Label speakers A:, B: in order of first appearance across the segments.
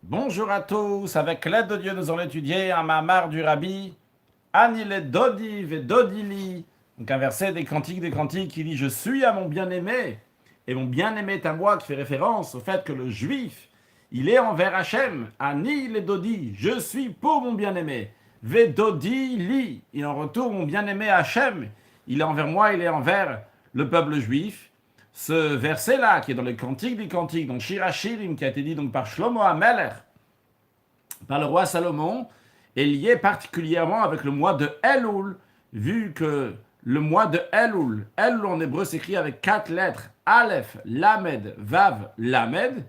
A: Bonjour à tous, avec l'aide de Dieu, nous allons étudier un mamar du Rabbi Anile Dodi Vedodili. Donc un verset des Cantiques qui dit Je suis à mon bien-aimé, et mon bien-aimé est à moi, qui fait référence au fait que le juif, il est envers Hachem. Anile Dodi, je suis pour mon bien-aimé. Vedodili, et en retour, mon bien-aimé Hachem, il est envers moi, il est envers le peuple juif. Ce verset-là, qui est dans les Cantiques des Cantiques, donc Shirachirim, qui a été dit donc par Shlomo HaMelech, par le roi Salomon, est lié particulièrement avec le mois de Elul, vu que le mois de Elul, Elul en hébreu s'écrit avec 4 lettres, Aleph, Lamed, Vav, Lamed,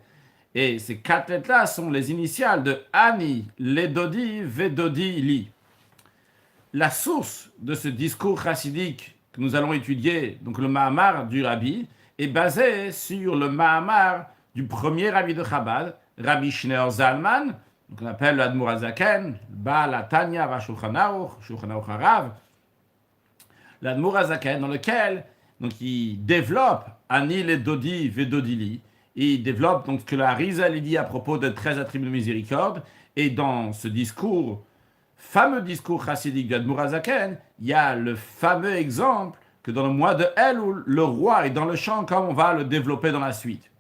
A: et ces 4 lettres-là sont les initiales de Ani, Ledodi, Vedodi, Li. La source de ce discours chassidique que nous allons étudier, donc le Mahamar du Rabbi, est basée sur le Mahamar du premier Rabbi de Chabad, Rabbi Shneur Zalman, qu'on appelle l'Admor Hazaken, Baal Atanya va Shulchan Aruch Harav, l'Admor Hazaken, dans lequel donc, il développe Ani le Dodi Vedodili, et il développe donc ce que la Rizal dit à propos de 13 attributs de miséricorde, et dans ce discours, fameux discours chassidique d'Admor Hazaken, il y a le fameux exemple que dans le mois de Elul, le roi est dans le champ comme on va le développer dans la suite.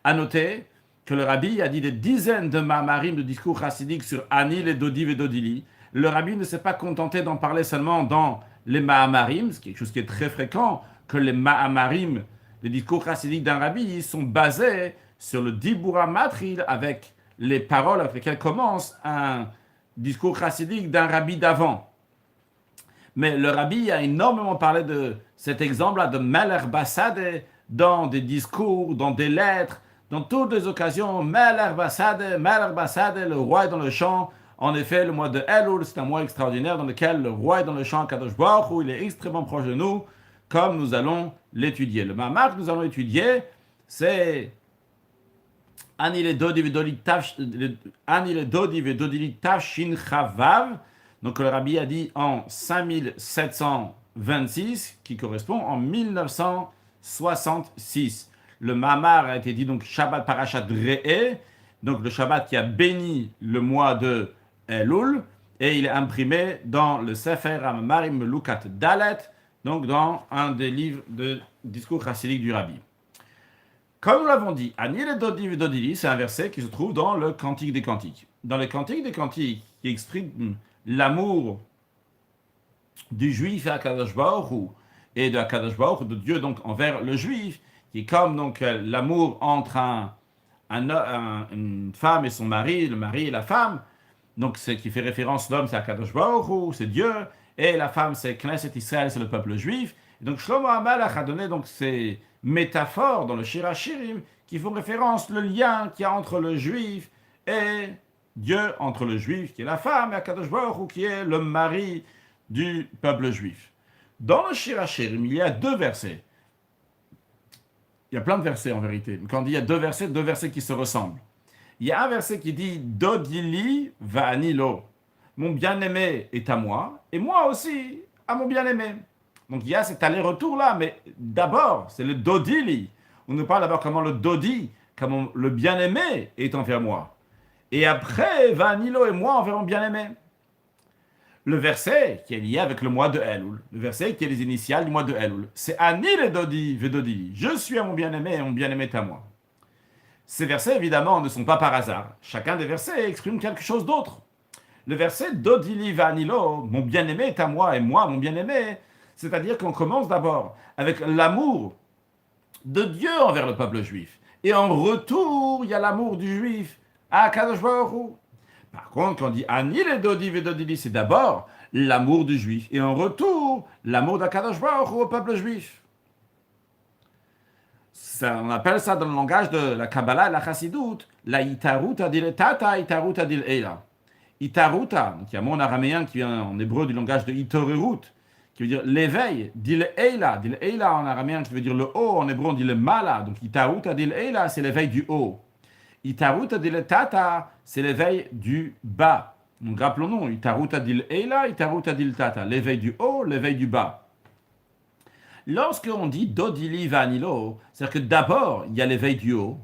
A: À noter que le rabbi a dit des dizaines de ma'amarim de discours chassidiques sur Ani, les Dodi et Dodili. Le rabbi ne s'est pas contenté d'en parler seulement dans les ma'amarim, ce qui est quelque chose qui est très fréquent, que les ma'amarim, les discours chassidiques d'un rabbi, sont basés sur le Dibura Matril, avec les paroles avec lesquelles commence un discours chassidique d'un rabbi d'avant. Mais le rabbi a énormément parlé de cet exemple-là de Melech Basade dans des discours, dans des lettres, dans toutes les occasions. Melech Basade, le roi est dans le champ. En effet, le mois de Elul, c'est un mois extraordinaire dans lequel le roi est dans le champ, Kadosh Baruch Hu, il est extrêmement proche de nous, comme nous allons l'étudier. Le mamar que nous allons étudier, c'est Ani le Dodi Vedodili Tavshin Chavav. Donc le rabbi a dit en 5726, qui correspond en 1966. Le mamar a été dit donc Shabbat Parashat Re'eh, donc le Shabbat qui a béni le mois de Elul, et il est imprimé dans le Sefer HaMamarim Lukat Dalet, donc dans un des livres de discours chassidique du rabbi. Comme nous l'avons dit, Ani le Dodi Vedodili, c'est un verset qui se trouve dans le Cantique des Cantiques. Dans le Cantique des Cantiques, qui exprime l'amour du juif à Kadosh Baruch Hu, et de Kadosh Baruch Hu, de Dieu donc envers le juif, qui est comme donc l'amour entre une femme et son mari, le mari et la femme. Donc ce qui fait référence, l'homme c'est Kadosh Baruch Hu, c'est Dieu, et la femme c'est Knesset Israël, c'est le peuple juif. Et donc Shlomo HaMelech a donné donc ces métaphores dans le Shir HaShirim qui font référence le lien qu'il y a entre le juif et Dieu, entre le juif qui est la femme et Akadosh Baruch Hu qui est le mari du peuple juif. Dans le Shir HaShirim, il y a 2 versets. Il y a plein de versets en vérité. Quand on dit il y a 2 versets qui se ressemblent. Il y a un verset qui dit Dodili va'ani lo. Mon bien-aimé est à moi, et moi aussi à mon bien-aimé. Donc il y a cet aller-retour là, mais d'abord, c'est le Dodili. On nous parle d'abord comment le Dodi, comment le bien-aimé est envers moi. Et après, Vanilo et moi envers mon bien-aimé. Le verset qui est lié avec le mois de Elul, le verset qui est les initiales du mois de Elul, c'est Ani le Dodi Vedodi. Je suis à mon bien-aimé et mon bien-aimé est à moi. Ces versets, évidemment, ne sont pas par hasard. Chacun des versets exprime quelque chose d'autre. Le verset Dodili Vanilo, mon bien-aimé est à moi et moi, mon bien-aimé, c'est-à-dire qu'on commence d'abord avec l'amour de Dieu envers le peuple juif. Et en retour, il y a l'amour du juif à Kadosh Baruch Hu. Par contre, quand on dit Ani le Dodi Vedodili, c'est d'abord l'amour du juif. Et en retour, l'amour d'Akadosh Baruch Hu au peuple juif. Ça, on appelle ça dans le langage de la Kabbalah et la Chassidut, la Itaruta dil Tata, Itaruta dil Eila. Itaruta, donc il y a un mot en araméen qui vient en hébreu du langage de Itorerut, qui veut dire l'éveil, dil Eila en araméen qui veut dire le haut, en hébreu on dit le mala, donc Itaruta dil Eila, c'est l'éveil du haut. Itaruta dil Tata, c'est l'éveil du bas. Donc rappelons-nous, Itaruta dil Eila, Itaruta dil Tata, l'éveil du haut, l'éveil du bas. Lorsqu'on dit Dodili Vanilo, c'est-à-dire que d'abord, il y a l'éveil du haut,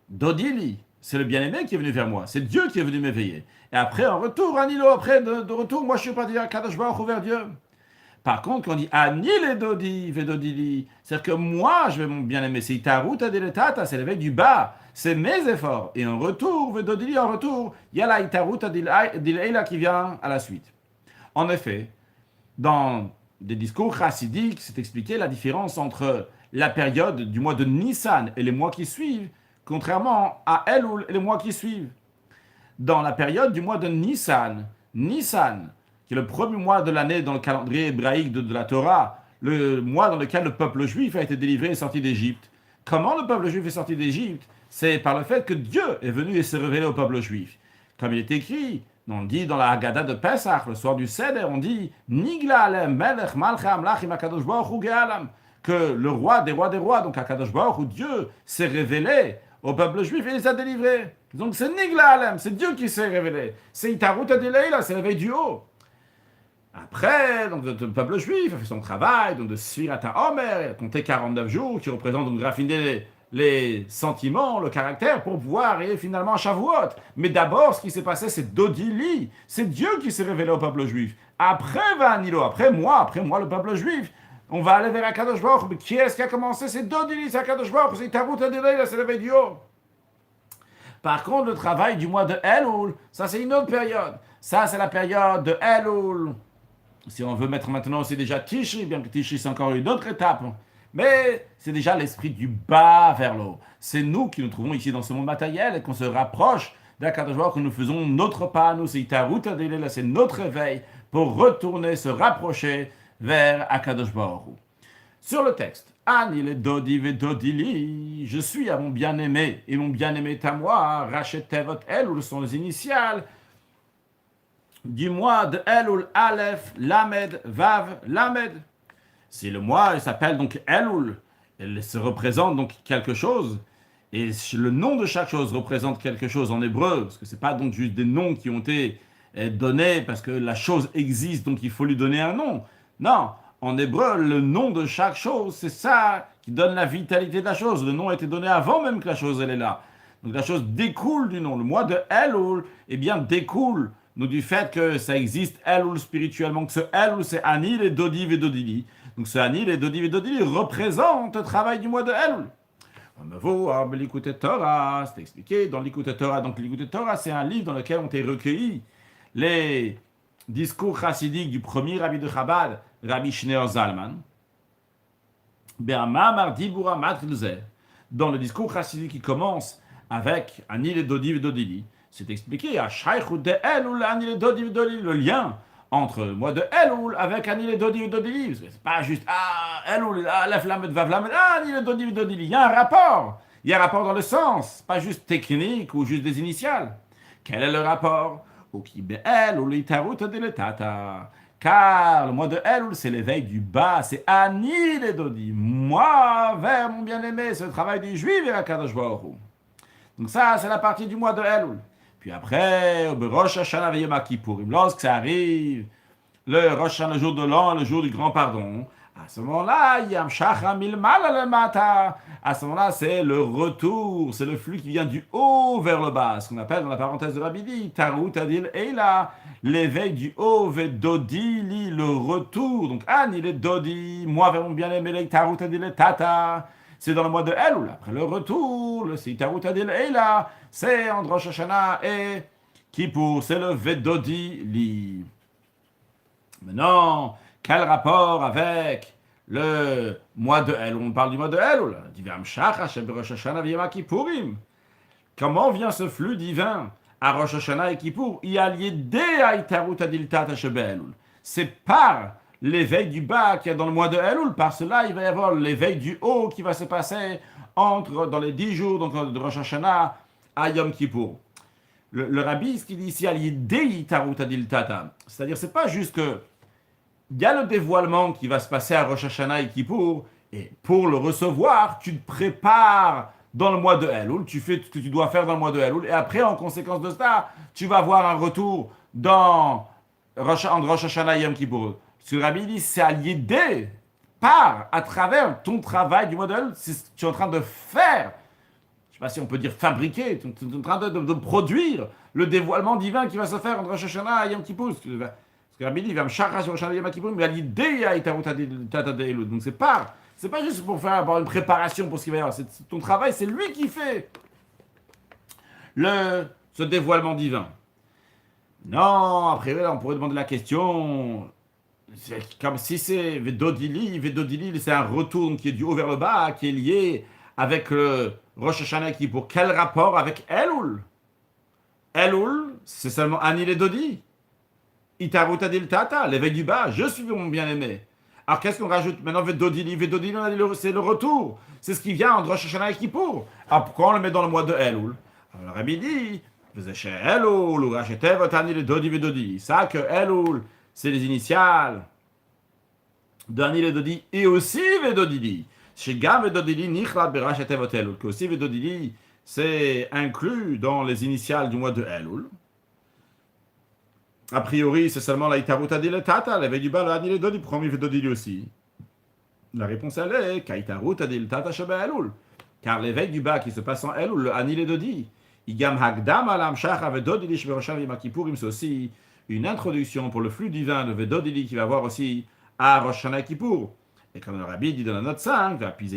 A: Dodili, c'est le bien-aimé qui est venu vers moi. C'est Dieu qui est venu m'éveiller. Et après, en retour, Anilo, après de retour, moi je suis pas dire Kadosh Baruch Hu vers Dieu. Par contre, quand on dit Ani le dodi vedodili, c'est-à-dire que moi je vais mon bien-aimé, c'est Itaruta deletata, c'est l'éveil du bas, c'est mes efforts. Et en retour, vedodili, en retour, il y a la Itaruta dileila qui vient à la suite. En effet, dans des discours chassidiques, c'est expliqué la différence entre la période du mois de Nissan et les mois qui suivent, contrairement à Elul et les mois qui suivent. Dans la période du mois de Nissan, qui est le premier mois de l'année dans le calendrier hébraïque de la Torah, le mois dans lequel le peuple juif a été délivré et sorti d'Égypte. Comment le peuple juif est sorti d'Égypte? C'est par le fait que Dieu est venu et s'est révélé au peuple juif. Comme il est écrit, on dit dans la Haggadah de Pesach, le soir du Seder, on dit Nigla alem melech malchei amlachim akadosh baruch hu ge'alam, que le roi des rois, donc Akadosh Baruch Hu, Dieu, s'est révélé au peuple juif et les a délivrés. Donc c'est Nigla alem, c'est Dieu qui s'est révélé. C'est Itaruta dileila, c'est l'éveil du haut. Après, donc, le peuple juif a fait son travail, donc de Sfirata Omer, il a compté 49 jours, qui représentent donc raffiner les sentiments, le caractère, pour pouvoir arriver finalement à Shavuot. Mais d'abord, ce qui s'est passé, c'est Dodili. C'est Dieu qui s'est révélé au peuple juif. Après Vanilo, après moi, le peuple juif, on va aller vers Akadosh Baruch Hu. Mais qui est-ce qui a commencé? C'est Dodili, c'est Akadosh Baruch Hu, c'est Itaruta dileila, c'est l'éveil du haut. Par contre, le travail du mois de Elul, ça c'est une autre période. Ça, c'est la période de Elul. Si on veut mettre maintenant, c'est déjà Tishri, bien que Tishri c'est encore une autre étape. Mais c'est déjà l'esprit du bas vers le haut. C'est nous qui nous trouvons ici dans ce monde matériel et qu'on se rapproche d'Akadosh Baruch Hu, que nous faisons notre pas, nous c'est Itaruta dileila, c'est notre réveil pour retourner, se rapprocher vers Akadosh Baruch Hu. Sur le texte, Ani le dodi vedodili, je suis à mon bien-aimé et mon bien-aimé est à moi. Rachet Tevot Elul sont les initiales du mois de Elul, Aleph, Lamed, Vav, Lamed. C'est le mois, il s'appelle donc Elul. Elle se représente donc quelque chose. Et le nom de chaque chose représente quelque chose en hébreu. Parce que ce n'est pas donc juste des noms qui ont été donnés parce que la chose existe, donc il faut lui donner un nom. Non, en hébreu, le nom de chaque chose, c'est ça qui donne la vitalité de la chose. Le nom a été donné avant même que la chose elle est là. Donc la chose découle du nom. Le mois de Elul, eh bien, découle du fait que ça existe Elul spirituellement, que ce Elul c'est Anil et Dodiv et Dodili. Donc ce Anil et Dodiv et Dodili représentent le travail du mois de Elul. L'Ikouté Torah, c'est expliqué dans l'Ikouté Torah. Donc l'Ikouté Torah, c'est un livre dans lequel ont été recueillis les discours chassidiques du premier rabbi de Chabad, Rabbi Shneur Zalman. Dans le discours chassidique qui commence avec Anil et Dodiv et Dodili, c'est expliqué à Shaïchut de Elul, Anil et Dodiv et Dodili, le lien entre le mois de Elul avec Anil et Dodiv et Dodili. C'est pas juste Elul, Aleph Lamed Vav Lamed, Anil et Dodiv et Dodili. Il y a un rapport. Il y a un rapport dans le sens, pas juste technique ou juste des initiales. Quel est le rapport? Car le mois de Elul, c'est l'éveil du bas, c'est Anil et Dodi. Moi, vers mon bien-aimé, c'est le travail des Juifs vers Akadosh Baruch Hu. Donc ça, c'est la partie du mois de Elul. Puis après, au Rosh Hashanah et Yom Kippourim, lorsque ça arrive, le Rosh Hashanah, le jour de l'an, le jour du grand pardon, à ce moment-là, Yam Shachar Milmal Alemata. À ce moment-là, c'est le retour, c'est le flux qui vient du haut vers le bas, ce qu'on appelle dans la parenthèse de Rabbi Di, Tarut Adil Eila, l'éveil du haut vers Dodili, le retour. Donc, Ani le Dodi, moi vers mon bien-aimé, Tarut Adil Tata. C'est dans le mois de Elul. Après le retour, le Tarut Adil Eila, c'est entre Rosh Hashanah et Kippour, c'est le Vedodi Li. Maintenant, quel rapport avec le mois de Elul? On parle du mois de Elul. Comment vient ce flux divin à Rosh Hashanah et Kippour? C'est par l'éveil du bas qu'il y a dans le mois de Elul. Par cela, il va y avoir l'éveil du haut qui va se passer dans les 10 jours donc, de Rosh Hashanah à Yom Kippour. Le rabbi, ce qu'il dit ici, c'est-à-dire, c'est pas juste que il y a le dévoilement qui va se passer à Rosh Hashanah et Kippour, et pour le recevoir, tu te prépares dans le mois de Elul, tu fais ce que tu dois faire dans le mois de Elul, et après, en conséquence de ça, tu vas avoir un retour entre Rosh Hashanah et Yom Kippour. Ce que le Rabbi dit, c'est allié à travers ton travail du mois de Elul, c'est ce que tu es en train de faire. Je pas si on peut dire fabriquer, tu es en train de produire le dévoilement divin qui va se faire entre Rosh Hashanah et Yom Kippur. Parce que Rabbi dit, il va me charger sur Rosh Hashanah et Yom Kippur, mais il l'idée à Itarut Adil Tata de Elul. Donc c'est pas juste pour avoir une préparation pour ce qu'il va y avoir. Ton travail, c'est lui qui fait ce dévoilement divin. Non, après là, on pourrait demander la question. C'est comme si c'est Vedodili, c'est un retour qui est du haut vers le bas, qui est lié avec le Rosh Hashanah qui pour quel rapport avec Elul? Elul, c'est seulement Anil et Dodi. Itarut Adil Tata, l'éveil du bas, je suis mon bien-aimé. Alors qu'est-ce qu'on rajoute maintenant? Vedodili, on a dit c'est le retour. C'est ce qui vient entre Rosh Hashanah et Kippour. Alors pourquoi on le met dans le mois de Elul? Alors le Rabbi dit, chez Elul, ou Rachetev, Anil et Dodi, Vedodi. Ça que Elul, c'est les initiales de Anil et Dodi et aussi Vedodili. Chez Gam Vedodili, Nichla Berachetev Elul, que aussi Vedodili, c'est inclus dans les initiales du mois de Elul. A priori, c'est seulement la Itarut Adil Tata, l'éveil du bas, le Anil et Dodi, premier Vedodili aussi. La réponse elle est Kaitarut Adil Tata Shebe Elul. Car l'éveil du bas qui se passe en Elul, le Anil et Dodi, Igam Hagdam Alam Shach Vedodili Shebe Rosh Hashanah Yom Kippourim, c'est aussi une introduction pour le flux divin de Vedodili qui va voir aussi à Rosh Hashanah Kippour. Et comme le Rabbi dit dans la note 5, d'après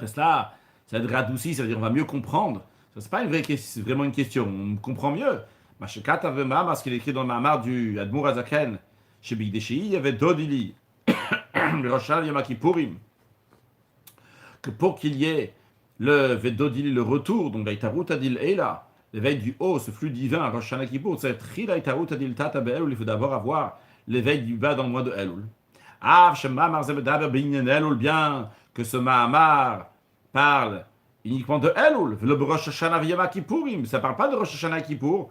A: cela, ça va être radouci, ça veut dire on va mieux comprendre. Ce n'est pas une vraie question, c'est vraiment une question, on comprend mieux. Ce qu'il est écrit dans le Mahamar du Admour Azaken, chez Bigdeshi, il y avait Vedodili, le Rosh Hashanah Yom Kippourim, que pour qu'il y ait le Vedodili, le retour, donc Itarut Adil Eila, l'éveil du haut, ce flux divin à Rosh Hashanah Kippour, c'est Trila Itarut Adil Tata Be'elul, il faut d'abord avoir l'éveil du bas dans le mois de Elul. Bien que ce Mahamar parle uniquement de Elul, le Rosh Hashanah Yom Kippourim, ça ne parle pas de Rosh Hashanah Kippour.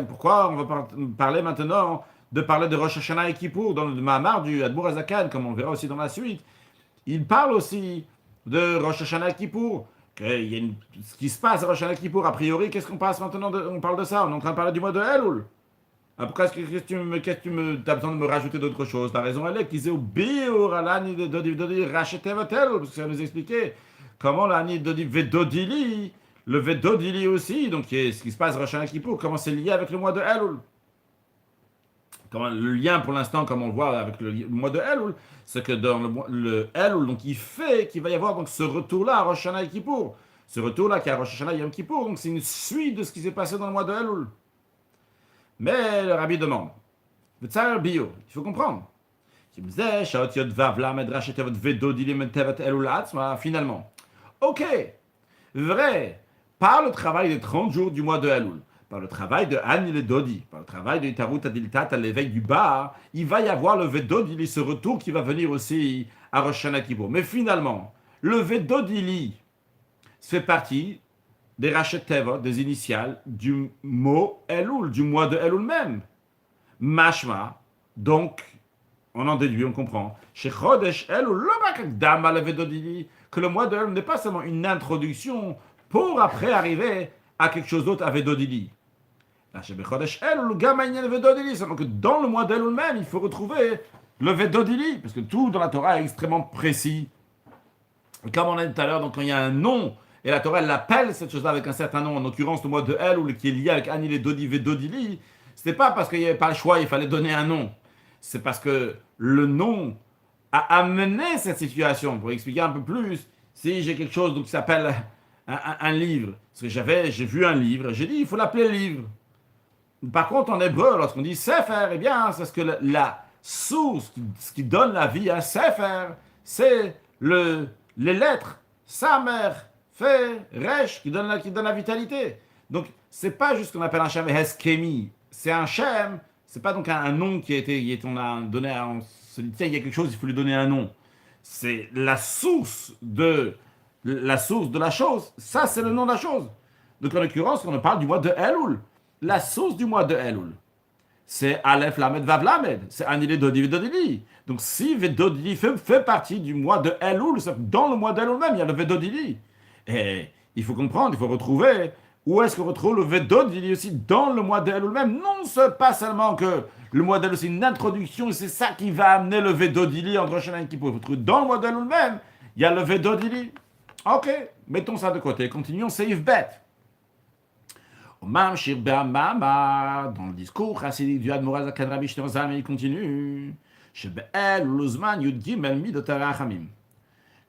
A: Pourquoi on va parler maintenant de parler de Rosh Hashanah et Kippour dans le Mahamar du Admour Azakan, comme on verra aussi dans la suite? Il parle aussi de Rosh Hashanah Kippour. Ce qui se passe à Rosh Hashanah Kippour, a priori, qu'est-ce qu'on passe maintenant? On parle de ça, on est en train de parler du mois de Elul. Pourquoi est-ce que tu as besoin de me rajouter d'autres choses? Ta raison, elle est qu'ils aient oublié au Ralani de Dodi racheter votre Elul, parce que ça va nous expliquer comment l'Ani de Vedodili, le Vedodili aussi, donc ce qui se passe à Rosh Hashanah Kippour, comment c'est lié avec le mois de Elul. Comment, le lien pour l'instant, comme on le voit avec le mois de Elul, c'est que dans le Elul, donc il fait qu'il va y avoir donc ce retour-là à Rosh Hashanah et Kippour. Ce retour-là qui est à Rosh Hashanah et Yom Kippour, donc c'est une suite de ce qui s'est passé dans le mois de Elul. Mais le Rabbi demande, il faut comprendre. Finalement, ok, vrai, par le travail des 30 jours du mois de Elul, par le travail de Anil et Dodi, par le travail de Itarut Adil Tata, l'éveil du bas, il va y avoir le Vedodili, ce retour qui va venir aussi à Rosh Hashanah Kippour. Mais finalement, le Vedodili fait partie des Rachet Teva, des initiales du mot Elul, du mois de Elul même. Mashma, donc, on en déduit, on comprend. Chez Chodesh Elul, que le mois de Elul n'est pas seulement une introduction pour après arriver à quelque chose d'autre à Vedodili. C'est que dans le mois d'Elul même, il faut retrouver le Vedodili, parce que tout dans la Torah est extrêmement précis. Et comme on a dit tout à l'heure, donc quand il y a un nom, et la Torah elle l'appelle cette chose-là avec un certain nom, en l'occurrence le mois de Elul, qui est lié avec Anil et Dodi Vedodili, ce n'est pas parce qu'il n'y avait pas le choix, il fallait donner un nom. C'est parce que le nom a amené cette situation. Pour expliquer un peu plus, si j'ai quelque chose donc, qui s'appelle un livre, parce que j'ai vu un livre, j'ai dit il faut l'appeler livre. Par contre, en hébreu, lorsqu'on dit Sefer, eh bien, c'est parce que la source, ce qui donne la vie à Sefer, c'est les lettres, Samer, Fe, Resh, qui donne la vitalité. Donc, c'est pas juste ce qu'on appelle un Shem Heskemi, c'est un Shem, c'est pas donc un nom on a donné, on se dit, tiens, il y a quelque chose, il faut lui donner un nom. C'est la source de la chose, ça c'est le nom de la chose. Donc, en l'occurrence, quand on parle du mois de Elul, la source du mois de Elul, c'est Aleph Lamed Vav Lamed, c'est Anil Dodi Vedodili. Donc si Vedodili fait partie du mois de Elul, dans le mois d'Elul même, il y a le Vedodili. Et il faut comprendre, il faut retrouver où est-ce qu'on retrouve le Vedodili aussi dans le mois d'Elul même. Non, c'est pas seulement que le mois d'Elul, c'est une introduction, et c'est ça qui va amener le Vedodili entre Rosh Hashanah et Kippour. Il faut trouver dans le mois d'Elul même, il y a le Vedodili. Ok, mettons ça de côté. Continuons, Seif Bet. Dans le discours chassidique du Admoraz Zaken Rabbi Shneur Zalman, il continue que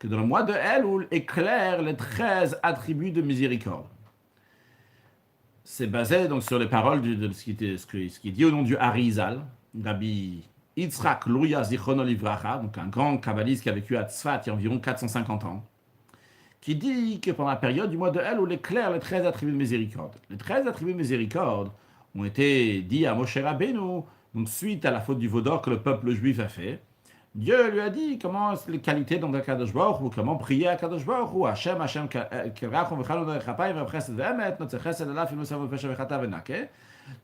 A: dans le mois de Elul éclaire les 13 attributs de miséricorde. C'est basé donc sur les paroles de ce qui est dit au nom du Harizal, Rabbi Yitzhak Luria Zichrono Livracha, donc un grand kabbaliste qui a vécu à Tzfat il y a environ 450 ans, qui dit que pendant la période du mois de Elul éclaire les 13 attributs de miséricorde. Les 13 attributs de miséricorde ont été dits à Moshe Rabbeinu, donc suite à la faute du veau d'or que le peuple juif a fait. Dieu lui a dit comment les qualités dans le Kadosh Baruch Hu, comment prier à Kadosh Baruch Hu, Hashem, Kerachom, V'chalon Echapayim, V'chesed V'emet, Notre Chesed Alaf, Inosam, V'pesha V'chata V'nake.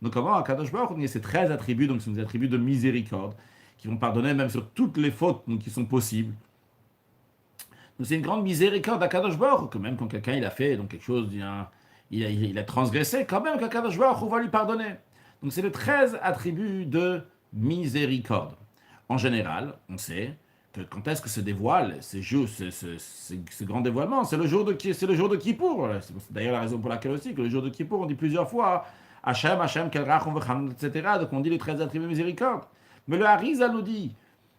A: Donc comment à Kadosh Baruch Hu, il y a ces 13 attributs, donc ce sont des attributs de miséricorde, qui vont pardonner même sur toutes les fautes donc, qui sont possibles. Donc c'est une grande miséricorde à Kadosh Baruch Hu, que même quand quelqu'un il a fait donc, quelque chose, il a transgressé, quand même qu'Akadosh Baruch Hu va lui pardonner. Donc c'est les 13 attributs de miséricorde. En général, on sait que quand est-ce que se dévoile ce grand dévoilement, c'est le jour de Kippour. C'est d'ailleurs la raison pour laquelle aussi que le jour de Kippour, on dit plusieurs fois Hashem, Kel Rachom V'chamon, etc. Donc on dit les 13 attributs de miséricorde. Mais le Harizal nous dit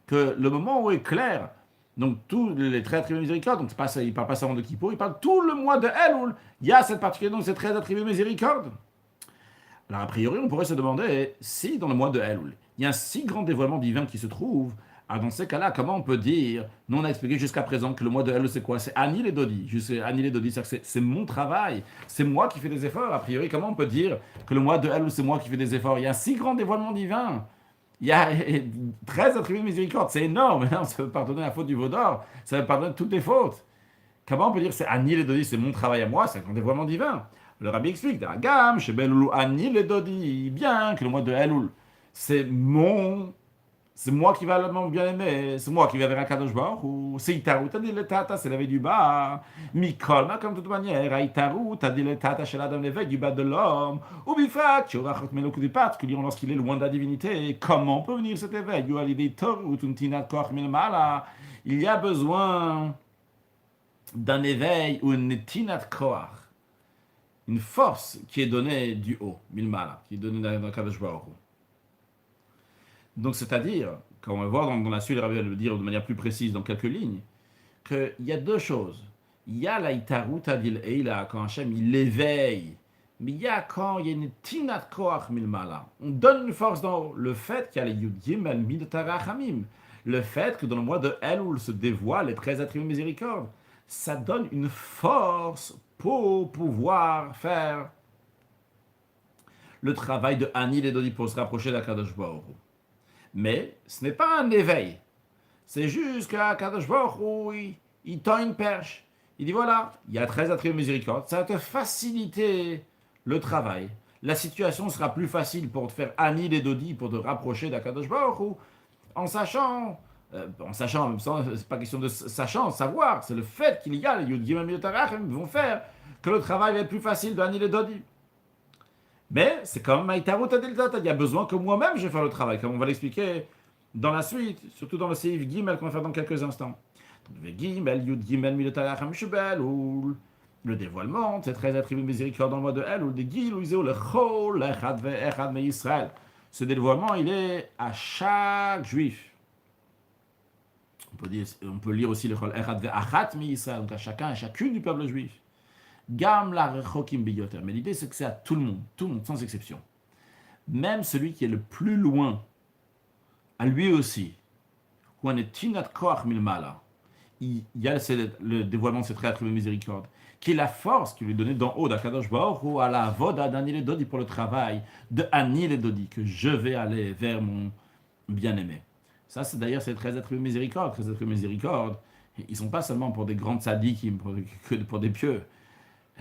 A: que le moment où est clair, donc tous les 13 attributs de miséricorde, donc il ne parle pas seulement de Kippour, il parle tout le mois de Elul, il y a cette particularité, donc ces 13 attributs de miséricorde. Alors a priori, on pourrait se demander si dans le mois de Elul, il y a un si grand dévoilement divin qui se trouve, alors dans ces cas-là, comment on peut dire, nous on a expliqué jusqu'à présent que le mois de Elul c'est quoi? C'est Ani les Dodi, c'est mon travail, c'est moi qui fais des efforts. A priori, comment on peut dire que le mois de Elul c'est moi qui fais des efforts? Il y a un si grand dévoilement divin. Il y a 13 attributs de miséricorde, c'est énorme. Non, ça veut pardonner la faute du veau d'or, ça veut pardonner toutes les fautes. Comment on peut dire c'est Ani les Dodi, c'est mon travail à moi, c'est un grand dévoilement divin? Le rabbi explique, Gam, Shebelulu Ani les Dodi, bien que le mois de Elul, c'est moi qui va le bien aimer, c'est moi qui vais vers Akadosh Baruch Hu, c'est Itaru, t'as dit le tata, c'est l'éveil du bas, Mikol, mais comme de toute manière, Itaru, t'as dit le tata chez l'Adam, l'éveil du bas de l'homme, ou Bifat, tu auras chot melou du particulièrement lorsqu'il est loin de la divinité, comment peut venir cet éveil? Il y a besoin d'un éveil ou une tinat koach, une force qui est donnée du haut, milmala, qui est donnée dans Akadosh Baruch Hu. Donc, c'est-à-dire, quand on va voir dans la suite, le Rabbi va le dire de manière plus précise dans quelques lignes, qu'il y a deux choses. Il y a la itaruta dil eila, quand Hachem il éveille, mais il y a quand il y a une tinat koach milmala. On donne une force dans haut. Le fait qu'il y a les yud gimel midotarachamim, le fait que dans le mois de Elul se dévoilent les 13 attributs de miséricorde, ça donne une force pour pouvoir faire le travail de Ani les Dodi pour se rapprocher d'Akadosh Baruch Hu. Mais ce n'est pas un éveil. C'est juste qu'Akadosh Baruch Hu, il tend une perche. Il dit voilà, il y a 13 attributs de miséricorde. Ça va te faciliter le travail. La situation sera plus facile pour te faire Ani les Dodi, pour te rapprocher d'Akadosh Baruch Hu, en sachant, en même temps, c'est pas question de savoir. C'est le fait qu'il y a les Yud Gimel Midotarachim vont faire que le travail va être plus facile de Ani les Dodi. Mais c'est quand même il y a besoin que moi-même je fasse le travail, comme on va l'expliquer dans la suite, surtout dans le Seif Gimel qu'on va faire dans quelques instants. Le dévoilement, c'est 13 attributs de miséricorde dans le mois de Elul, ce dévoilement, il est à chaque juif. On peut lire aussi le Chol Echad Ve'achat Me'Yisrael, donc à chacun et chacune du peuple juif. Gam la rechokim biyoter. Mais l'idée, c'est que c'est à tout le monde, sans exception. Même celui qui est le plus loin, à lui aussi, où on est tinat koach milmala, il y a le dévoilement de cette attribut de miséricorde, qui est la force qui lui est donnée d'en haut d'Akadosh Baruch Hu à la voda d'Ani le Dodi pour le travail de Ani le Dodi, que je vais aller vers mon bien-aimé. Ça, c'est d'ailleurs ces 13 attributs de miséricorde. 13 attributs de miséricorde, ils ne sont pas seulement pour des grands tzadikim, pour des pieux.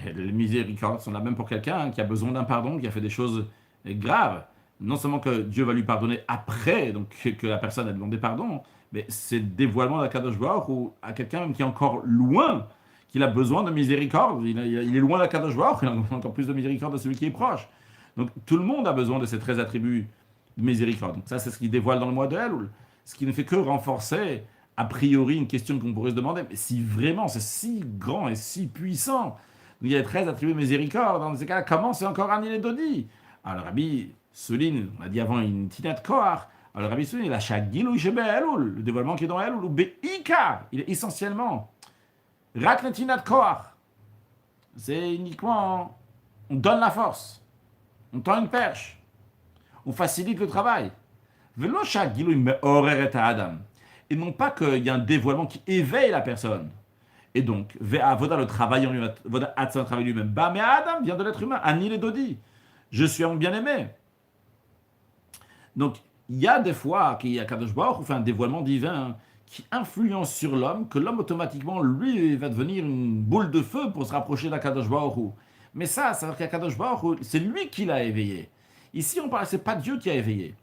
A: Les miséricordes sont là même pour quelqu'un qui a besoin d'un pardon, qui a fait des choses graves. Non seulement que Dieu va lui pardonner après, donc que la personne a demandé pardon, mais c'est le dévoilement d'Akadosh Baruch ou à quelqu'un même qui est encore loin, qu'il a besoin de miséricorde. Il est loin d'Akadosh Baruch, il a encore plus de miséricorde de celui qui est proche. Donc tout le monde a besoin de ces 13 attributs de miséricorde. Donc ça, c'est ce qu'il dévoile dans le mois de Elul. Ce qui ne fait que renforcer a priori une question qu'on pourrait se demander, mais si vraiment c'est si grand et si puissant, il y a 13 attributs de miséricorde, dans ces cas-là, comment c'est encore annulé Dodi? Alors le Rabbi souligne, on a dit avant une tinat koar, alors le Rabbi souligne la shagilou shebe Elul, le dévoilement qui est dans Elul, ou beika, il est essentiellement rak le tinat koar. C'est uniquement, on donne la force, on tend une perche, on facilite le travail. Velo shagilou me'orer et adam. Et non pas qu'il y a un dévoilement qui éveille la personne. Et donc, Voda, le travail en lui-même, Voda, Hatsa, le travail lui-même, Bah, mais Adam vient de l'être humain, Anil et Dodi. Je suis un bien-aimé. Donc, il y a des fois qu'il y a Kadosh Baruch Hu fait un dévoilement divin qui influence sur l'homme, que l'homme automatiquement, lui, va devenir une boule de feu pour se rapprocher d'Akadosh Baruch Hu. Mais ça veut dire qu'Akadosh Baruch Hu, c'est lui qui l'a éveillé. Ici, on parle, c'est pas Dieu qui a éveillé.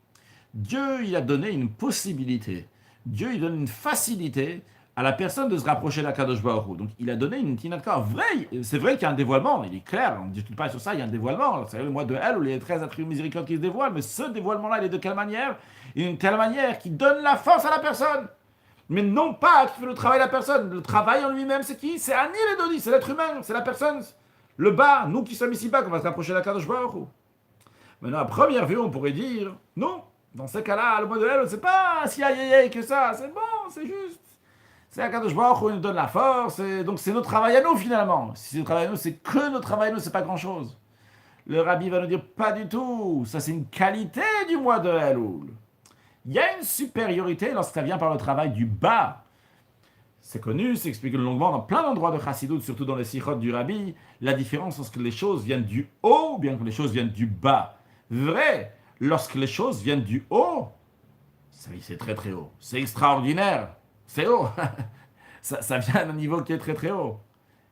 A: Dieu, il a donné une possibilité. Dieu, il donne une facilité à la personne de se rapprocher d'Akadosh Baruch Hu. Donc, il a donné une tinaka. C'est vrai qu'il y a un dévoilement, il est clair, on ne discute pas sur ça, il y a un dévoilement. C'est le mois de El où les 13 attributs miséricordes qui se dévoilent, mais ce dévoilement-là, il est de quelle manière? Il est d'une telle manière qui donne la force à la personne. Mais non pas qui fait le travail de la personne. Le travail en lui-même, c'est qui? C'est Anil et Dodi, c'est l'être humain, c'est la personne. Le bas, nous qui sommes ici-bas, qu'on va se rapprocher d'Akadosh Baruch Hu. Maintenant, à première vue, on pourrait dire, non. Dans ce cas-là, le mot de El, c'est pas si aïe que ça, c'est bon, c'est juste. C'est Akadosh Baruch Hu, il nous donne la force, et donc c'est notre travail à nous finalement. Si c'est notre travail à nous, c'est que notre travail à nous, c'est pas grand-chose. Le Rabbi va nous dire, pas du tout, ça c'est une qualité du mois de Elul. Il y a une supériorité lorsque ça vient par le travail du bas. C'est connu, c'est expliqué longuement dans plein d'endroits de Chassidut, surtout dans les sikhot du Rabbi, la différence lorsque les choses viennent du haut, ou bien que les choses viennent du bas. Vrai, lorsque les choses viennent du haut, c'est très très haut, c'est extraordinaire, c'est haut, ça vient d'un niveau qui est très très haut.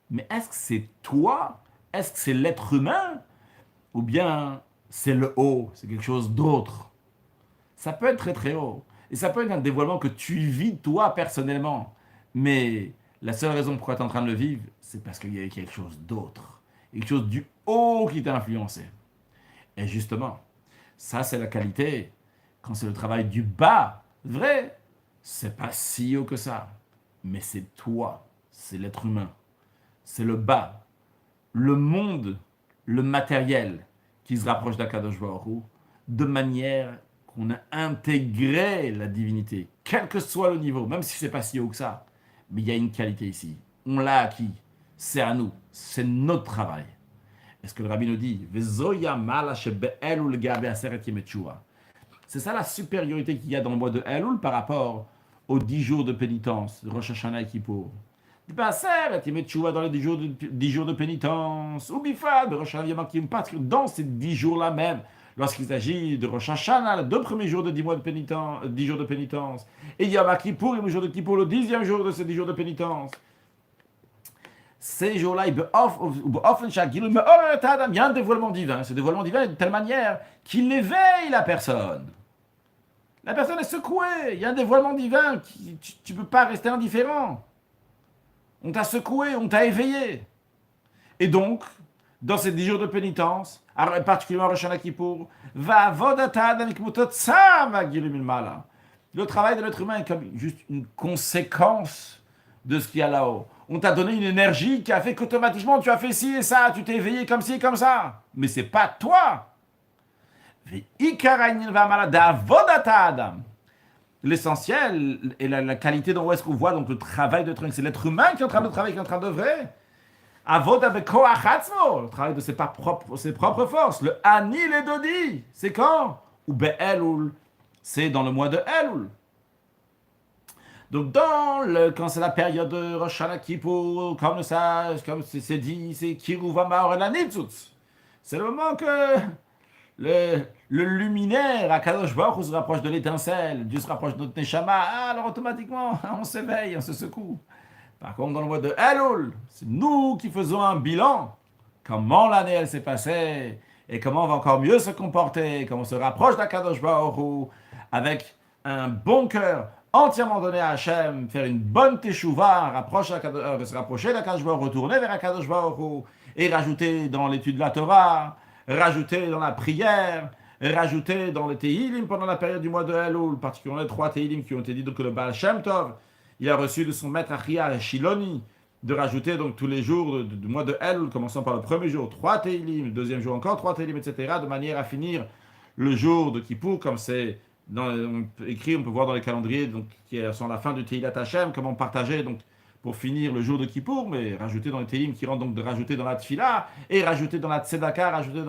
A: Mais est-ce que c'est toi? Est-ce que c'est l'être humain? Ou bien c'est le haut, c'est quelque chose d'autre? Ça peut être très très haut. Et ça peut être un dévoilement que tu vis toi personnellement. Mais la seule raison pourquoi tu es en train de le vivre, c'est parce qu'il y a quelque chose d'autre. Quelque chose du haut qui t'a influencé. Et justement, ça c'est la qualité. Quand c'est le travail du bas, vrai, c'est pas si haut que ça. Mais c'est toi, c'est l'être humain. C'est le bas, le monde, le matériel qui se rapproche d'Akadosh Baruch Hu de manière qu'on a intégré la divinité, quel que soit le niveau, même si c'est pas si haut que ça. Mais il y a une qualité ici. On l'a acquis. C'est à nous. C'est notre travail. Est-ce que le Rabbi nous dit c'est ça la supériorité qu'il y a dans le mois de Elul par rapport aux 10 jours de pénitence, de Rosh Hashanah et Kippour. Dans les 10 jours de pénitence, ou Bifad, de Rosh Hashanah Yom Kippur, parce que dans ces 10 jours-là même, lorsqu'il s'agit de Rosh Hashanah, les 2 premiers jours de 10 mois de pénitence, 10 jours de pénitence, et Yom Kippur, et le jour de Kippour, le 10e jour de ces 10 jours de pénitence. Ces jours-là, il y a un dévoilement divin. Ce dévoilement divin est de telle manière qu'il éveille la personne. La personne est secouée. Il y a un dévoilement divin. Tu ne peux pas rester indifférent. On t'a secoué, on t'a éveillé. Et donc, dans ces 10 jours de pénitence, particulièrement Rosh Hashanah Kippour, le travail de l'être humain est comme juste une conséquence de ce qu'il y a là-haut. On t'a donné une énergie qui a fait qu'automatiquement tu as fait ci et ça, tu t'es éveillé comme ci et comme ça. Mais c'est pas toi. L'essentiel et la qualité dont est-ce qu'on voit donc le travail de l'être humain, c'est l'être humain qui est en train de travailler, qui est en train d'œuvrer. Le travail de ses propres forces. Le Anil et Dodi, c'est quand? Ou Be'elul, c'est dans le mois de Elul. Donc, quand c'est la période de Rosh Hashanah Kippour, comme c'est dit, c'est Kiruv Hamaor El Hanitzutz. C'est le moment que le luminaire, Akadosh Baruch Hu, se rapproche de l'étincelle, Dieu se rapproche de notre Neshama, alors automatiquement, on s'éveille, on se secoue. Par contre, dans le mois de Elul, c'est nous qui faisons un bilan. Comment l'année, elle s'est passée, et comment on va encore mieux se comporter, comment on se rapproche d'Akadosh Baruch Hu, avec un bon cœur, entièrement donné à Hachem, faire une bonne teshuva, se rapprocher d'Akadosh Baruch Hu, retourner vers Akadosh Baruch Hu, et rajouter dans l'étude de la Torah, rajouter dans la prière, rajouter dans les Tehillim pendant la période du mois de Elul, particulièrement les 3 Tehillim qui ont été dit donc que le Baal Shem Tov, il a reçu de son maître Achia Shiloni de rajouter donc tous les jours du mois de El, commençant par le premier jour, 3 Teilim, le deuxième jour encore 3 Teilim, etc., de manière à finir le jour de Kippour, comme c'est écrit, on peut voir dans les calendriers, donc, qui sont à la fin du Teilat Hashem, comment partager donc, pour finir le jour de Kippour, mais rajouter dans les Teilim qui rentrent donc de rajouter dans la Tfila, et rajouter dans la Tzedaka, rajouter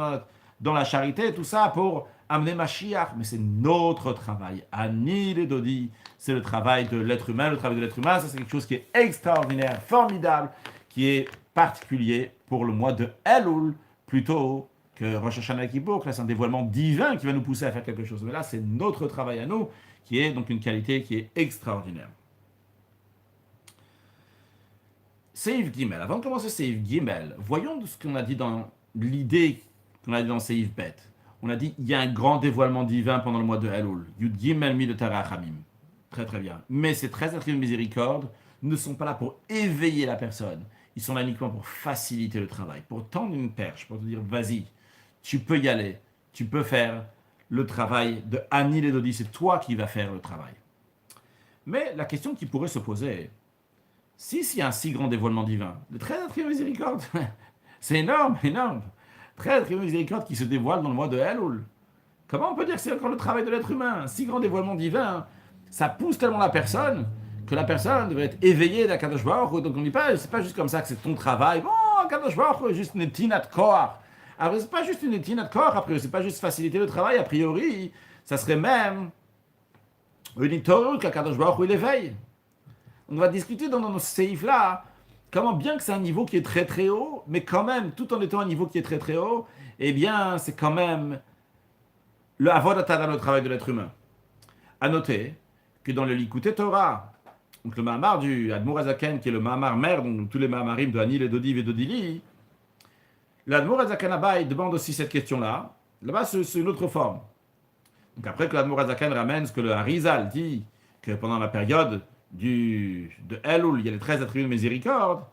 A: dans la charité, tout ça pour amener Mashiach. Mais c'est notre travail. Ani les Dodi, c'est le travail de l'être humain. Le travail de l'être humain, ça c'est quelque chose qui est extraordinaire, formidable, qui est particulier pour le mois de Elul, plutôt que Rosh Hashanah et Kippour. Là, c'est un dévoilement divin qui va nous pousser à faire quelque chose. Mais là, c'est notre travail à nous, qui est donc une qualité qui est extraordinaire. Seif Gimel. Avant de commencer Seif Gimel, voyons ce qu'on a dit dans l'idée qu'on a dit dans Seif Bet. On a dit il y a un grand dévoilement divin pendant le mois de Elul. Yud Gimel mi de Tarachamim. Très très bien. Mais ces 13 attributs de miséricorde ne sont pas là pour éveiller la personne. Ils sont là uniquement pour faciliter le travail, pour tendre une perche, pour te dire vas-y, tu peux y aller, tu peux faire le travail de Ani les Dodi, c'est toi qui vas faire le travail. Mais la question qui pourrait se poser, s'il y a un si grand dévoilement divin, le 13 attributs de miséricorde, c'est énorme, énorme. 13 attributs de miséricorde qui se dévoilent dans le mois de Elul. Comment on peut dire que c'est encore le travail de l'être humain? Un si grand dévoilement divin, ça pousse tellement la personne que la personne devrait être éveillée d'Akadosh Baruch Hu. Donc on ne dit pas, c'est pas juste comme ça que c'est ton travail. Bon, Akadosh Baruch Hu est juste une etinat kor. Après, c'est pas juste une etinat kor, après, c'est pas juste faciliter le travail. A priori, ça serait même une itorut qu'Akadosh Baruch Hu l'éveille. On va discuter dans nos seifs là, comment bien que c'est un niveau qui est très très haut, mais quand même, tout en étant un niveau qui est très très haut, eh bien, c'est quand même le avodat dans le travail de l'être humain. À noter que dans le Likutei Torah, donc le Mahamar du Admor Hazaken, qui est le Mahamar mère, donc tous les Mahamarim de Anil et Dodiv et Dodili, l'Admor Hazaken là-bas, il demande aussi cette question-là. Là-bas, c'est une autre forme. Donc après que l'Admor Hazaken ramène ce que le Harizal dit, que pendant la période de Elul, il y a les 13 attributs de miséricorde,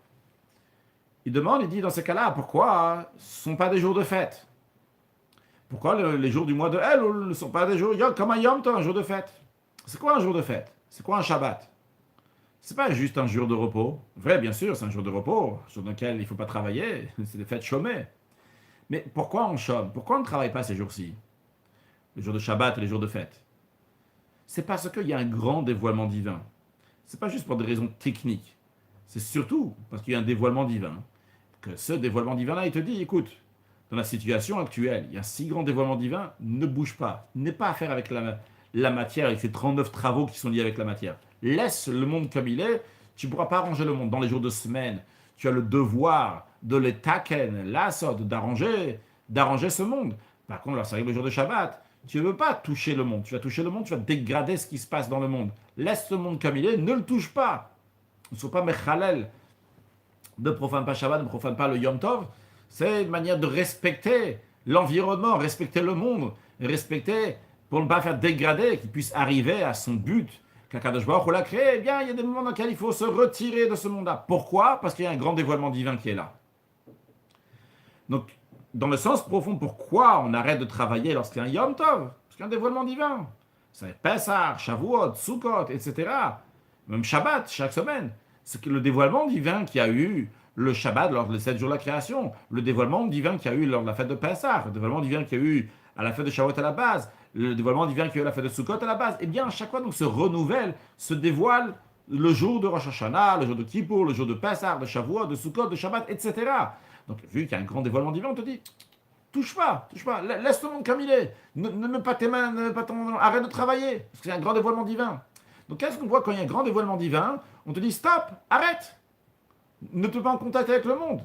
A: il demande, il dit dans ces cas-là, pourquoi ce ne sont pas des jours de fête? Pourquoi les jours du mois de Elul ne sont pas des jours comme un Yom Tov, un jour de fête? C'est quoi un jour de fête? C'est quoi un Shabbat? C'est pas juste un jour de repos. Vrai, bien sûr, c'est un jour de repos, un jour dans lequel il ne faut pas travailler, c'est des fêtes chômées. Mais pourquoi on chôme? Pourquoi on ne travaille pas ces jours-ci? Les jours de Shabbat et les jours de fête. C'est parce qu'il y a un grand dévoilement divin. C'est pas juste pour des raisons techniques. C'est surtout parce qu'il y a un dévoilement divin. Que ce dévoilement divin-là, il te dit, écoute, dans la situation actuelle, il y a un si grand dévoilement divin, ne bouge pas. N'aie pas affaire avec la matière, avec ces 39 travaux qui sont liés avec la matière. Laisse le monde comme il est, tu ne pourras pas arranger le monde. Dans les jours de semaine, tu as le devoir de l'étaken, d'arranger ce monde. Par contre, lorsqu'il arrive le jour de Shabbat, tu ne veux pas toucher le monde. Tu vas toucher le monde, tu vas dégrader ce qui se passe dans le monde. Laisse le monde comme il est, ne le touche pas. Ne sois pas mechalel. Ne profane pas Shabbat, ne profane pas le Yom Tov. C'est une manière de respecter l'environnement, respecter le monde, respecter pour ne pas faire dégrader, qu'il puisse arriver à son but. Qu'Akadosh Baruch Hu l'a créé, eh bien, il y a des moments dans lesquels il faut se retirer de ce monde-là. Pourquoi? Parce qu'il y a un grand dévoilement divin qui est là. Donc, dans le sens profond, pourquoi on arrête de travailler lorsqu'il y a un Yom Tov? Parce qu'il y a un dévoilement divin. C'est Pessah, Shavuot, Sukkot, etc. Même Shabbat, chaque semaine. C'est que le dévoilement divin qu'il y a eu le Shabbat lors des 7 jours de la création, le dévoilement divin qu'il y a eu lors de la fête de Pessah, le dévoilement divin qu'il y a eu à la fête de Shavuot à la base, le dévoilement divin qu'il y a eu à la fête de Sukkot à la base, eh bien, à chaque fois, donc, se renouvelle, se dévoile le jour de Rosh Hashanah, le jour de Kippour, le jour de Pessah, de Shavuot, de Sukkot, de Shabbat, etc. Donc, vu qu'il y a un grand dévoilement divin, on te dit, touche pas, laisse le monde comme il est, ne mets pas tes mains, arrête de travailler, parce qu'il y a un grand dévoilement divin. Donc, qu'est-ce qu'on voit quand il y a un grand dévoilement divin? On te dit, stop, arrête, ne te pas en contact avec le monde.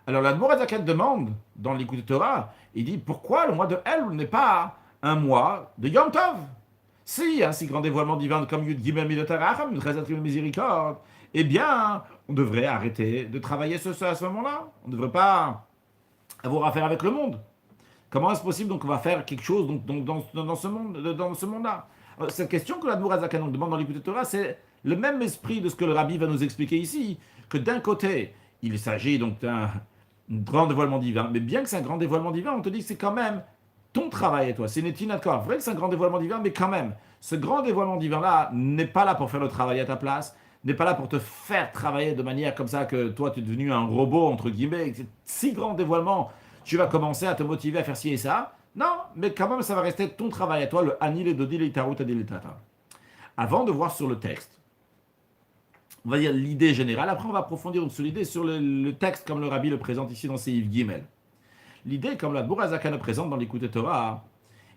A: Alors, l'Admor Hazaken demande, dans l'Likutei Torah, il dit, pourquoi le mois de Elul n'est pas un mois de Yom Tov? Si, un si grand dévoilement divin comme Yud Gimel Midot HaRacham, 13 attributs de miséricorde, eh bien, on devrait arrêter de travailler à ce moment-là. On ne devrait pas avoir affaire avec le monde. Comment est-ce possible donc on va faire quelque chose donc, dans ce monde-là? Cette question que l'Admor Hazaken demande dans l'Likutei Torah, c'est le même esprit de ce que le Rabbi va nous expliquer ici, que d'un côté, il s'agit donc d'un grand dévoilement divin, mais bien que c'est un grand dévoilement divin, on te dit que c'est quand même ton travail à toi. C'est une Tinat. Vrai que c'est un grand dévoilement divin, mais quand même, ce grand dévoilement divin-là n'est pas là pour faire le travail à ta place, n'est pas là pour te faire travailler de manière comme ça que toi, tu es devenu un robot, entre guillemets. Si grand dévoilement, tu vas commencer à te motiver à faire ci et ça. Non, mais quand même, ça va rester ton travail à toi, le Anil et Dodil et Tarut Adil et Tata. Avant de voir sur le texte, on va dire l'idée générale. Après, on va approfondir sur l'idée, sur le texte, comme le Rabbi le présente ici dans Seif Gimel. L'idée, comme la Borazaka le présente dans l'Écoute Torah,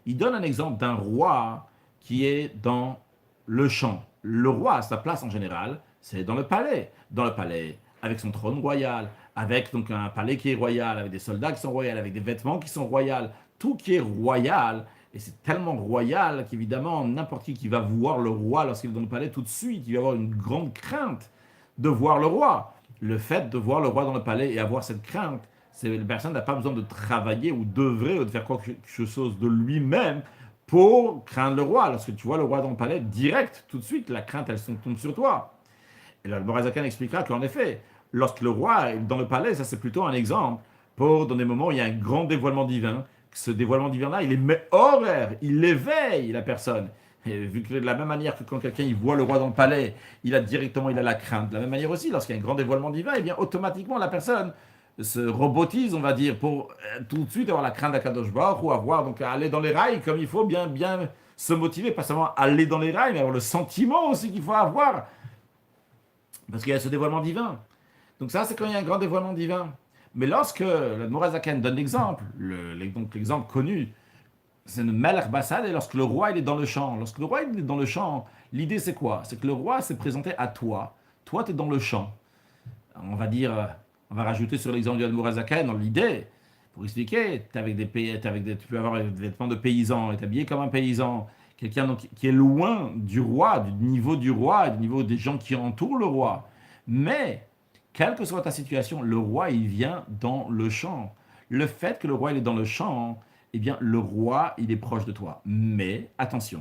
A: il donne un exemple d'un roi qui est dans le champ. Le roi, sa place en général, c'est dans le palais. Dans le palais, avec son trône royal, avec donc un palais qui est royal, avec des soldats qui sont royaux, avec des vêtements qui sont royaux, tout qui est royal. Et c'est tellement royal qu'évidemment, n'importe qui va voir le roi lorsqu'il est dans le palais, tout de suite, il va avoir une grande crainte de voir le roi. Le fait de voir le roi dans le palais et avoir cette crainte, la personne n'a pas besoin de travailler ou d'œuvrer ou de faire quelque chose de lui-même pour craindre le roi. Lorsque tu vois le roi dans le palais, direct, tout de suite, la crainte, elle tombe sur toi. Et là, le Borazakan expliquera qu'en effet, lorsque le roi est dans le palais, ça c'est plutôt un exemple pour dans des moments où il y a un grand dévoilement divin. Ce dévoilement divin-là, il est horaire, il éveille la personne. Et vu que de la même manière que quand quelqu'un il voit le roi dans le palais, il a la crainte. De la même manière aussi, lorsqu'il y a un grand dévoilement divin, et bien automatiquement la personne se robotise, on va dire, pour tout de suite avoir la crainte d'Akadosh Baruch ou avoir donc à aller dans les rails comme il faut, bien se motiver, pas seulement aller dans les rails, mais avoir le sentiment aussi qu'il faut avoir, parce qu'il y a ce dévoilement divin. Donc ça, c'est quand il y a un grand dévoilement divin. Mais lorsque le Morazaken donne l'exemple, donc l'exemple connu, c'est le Melech Bassad, et lorsque le roi il est dans le champ. Lorsque le roi il est dans le champ, l'idée c'est quoi? C'est que le roi s'est présenté à toi. Toi, tu es dans le champ. On va dire, on va rajouter sur l'exemple du Morazaken, dans l'idée, pour expliquer, tu peux avoir des vêtements de paysan, et habillé comme un paysan. Quelqu'un donc, qui est loin du roi, du niveau du roi, du niveau des gens qui entourent le roi. Mais quelle que soit ta situation, le roi, il vient dans le champ. Le fait que le roi, il est dans le champ, eh bien, le roi, il est proche de toi. Mais, attention,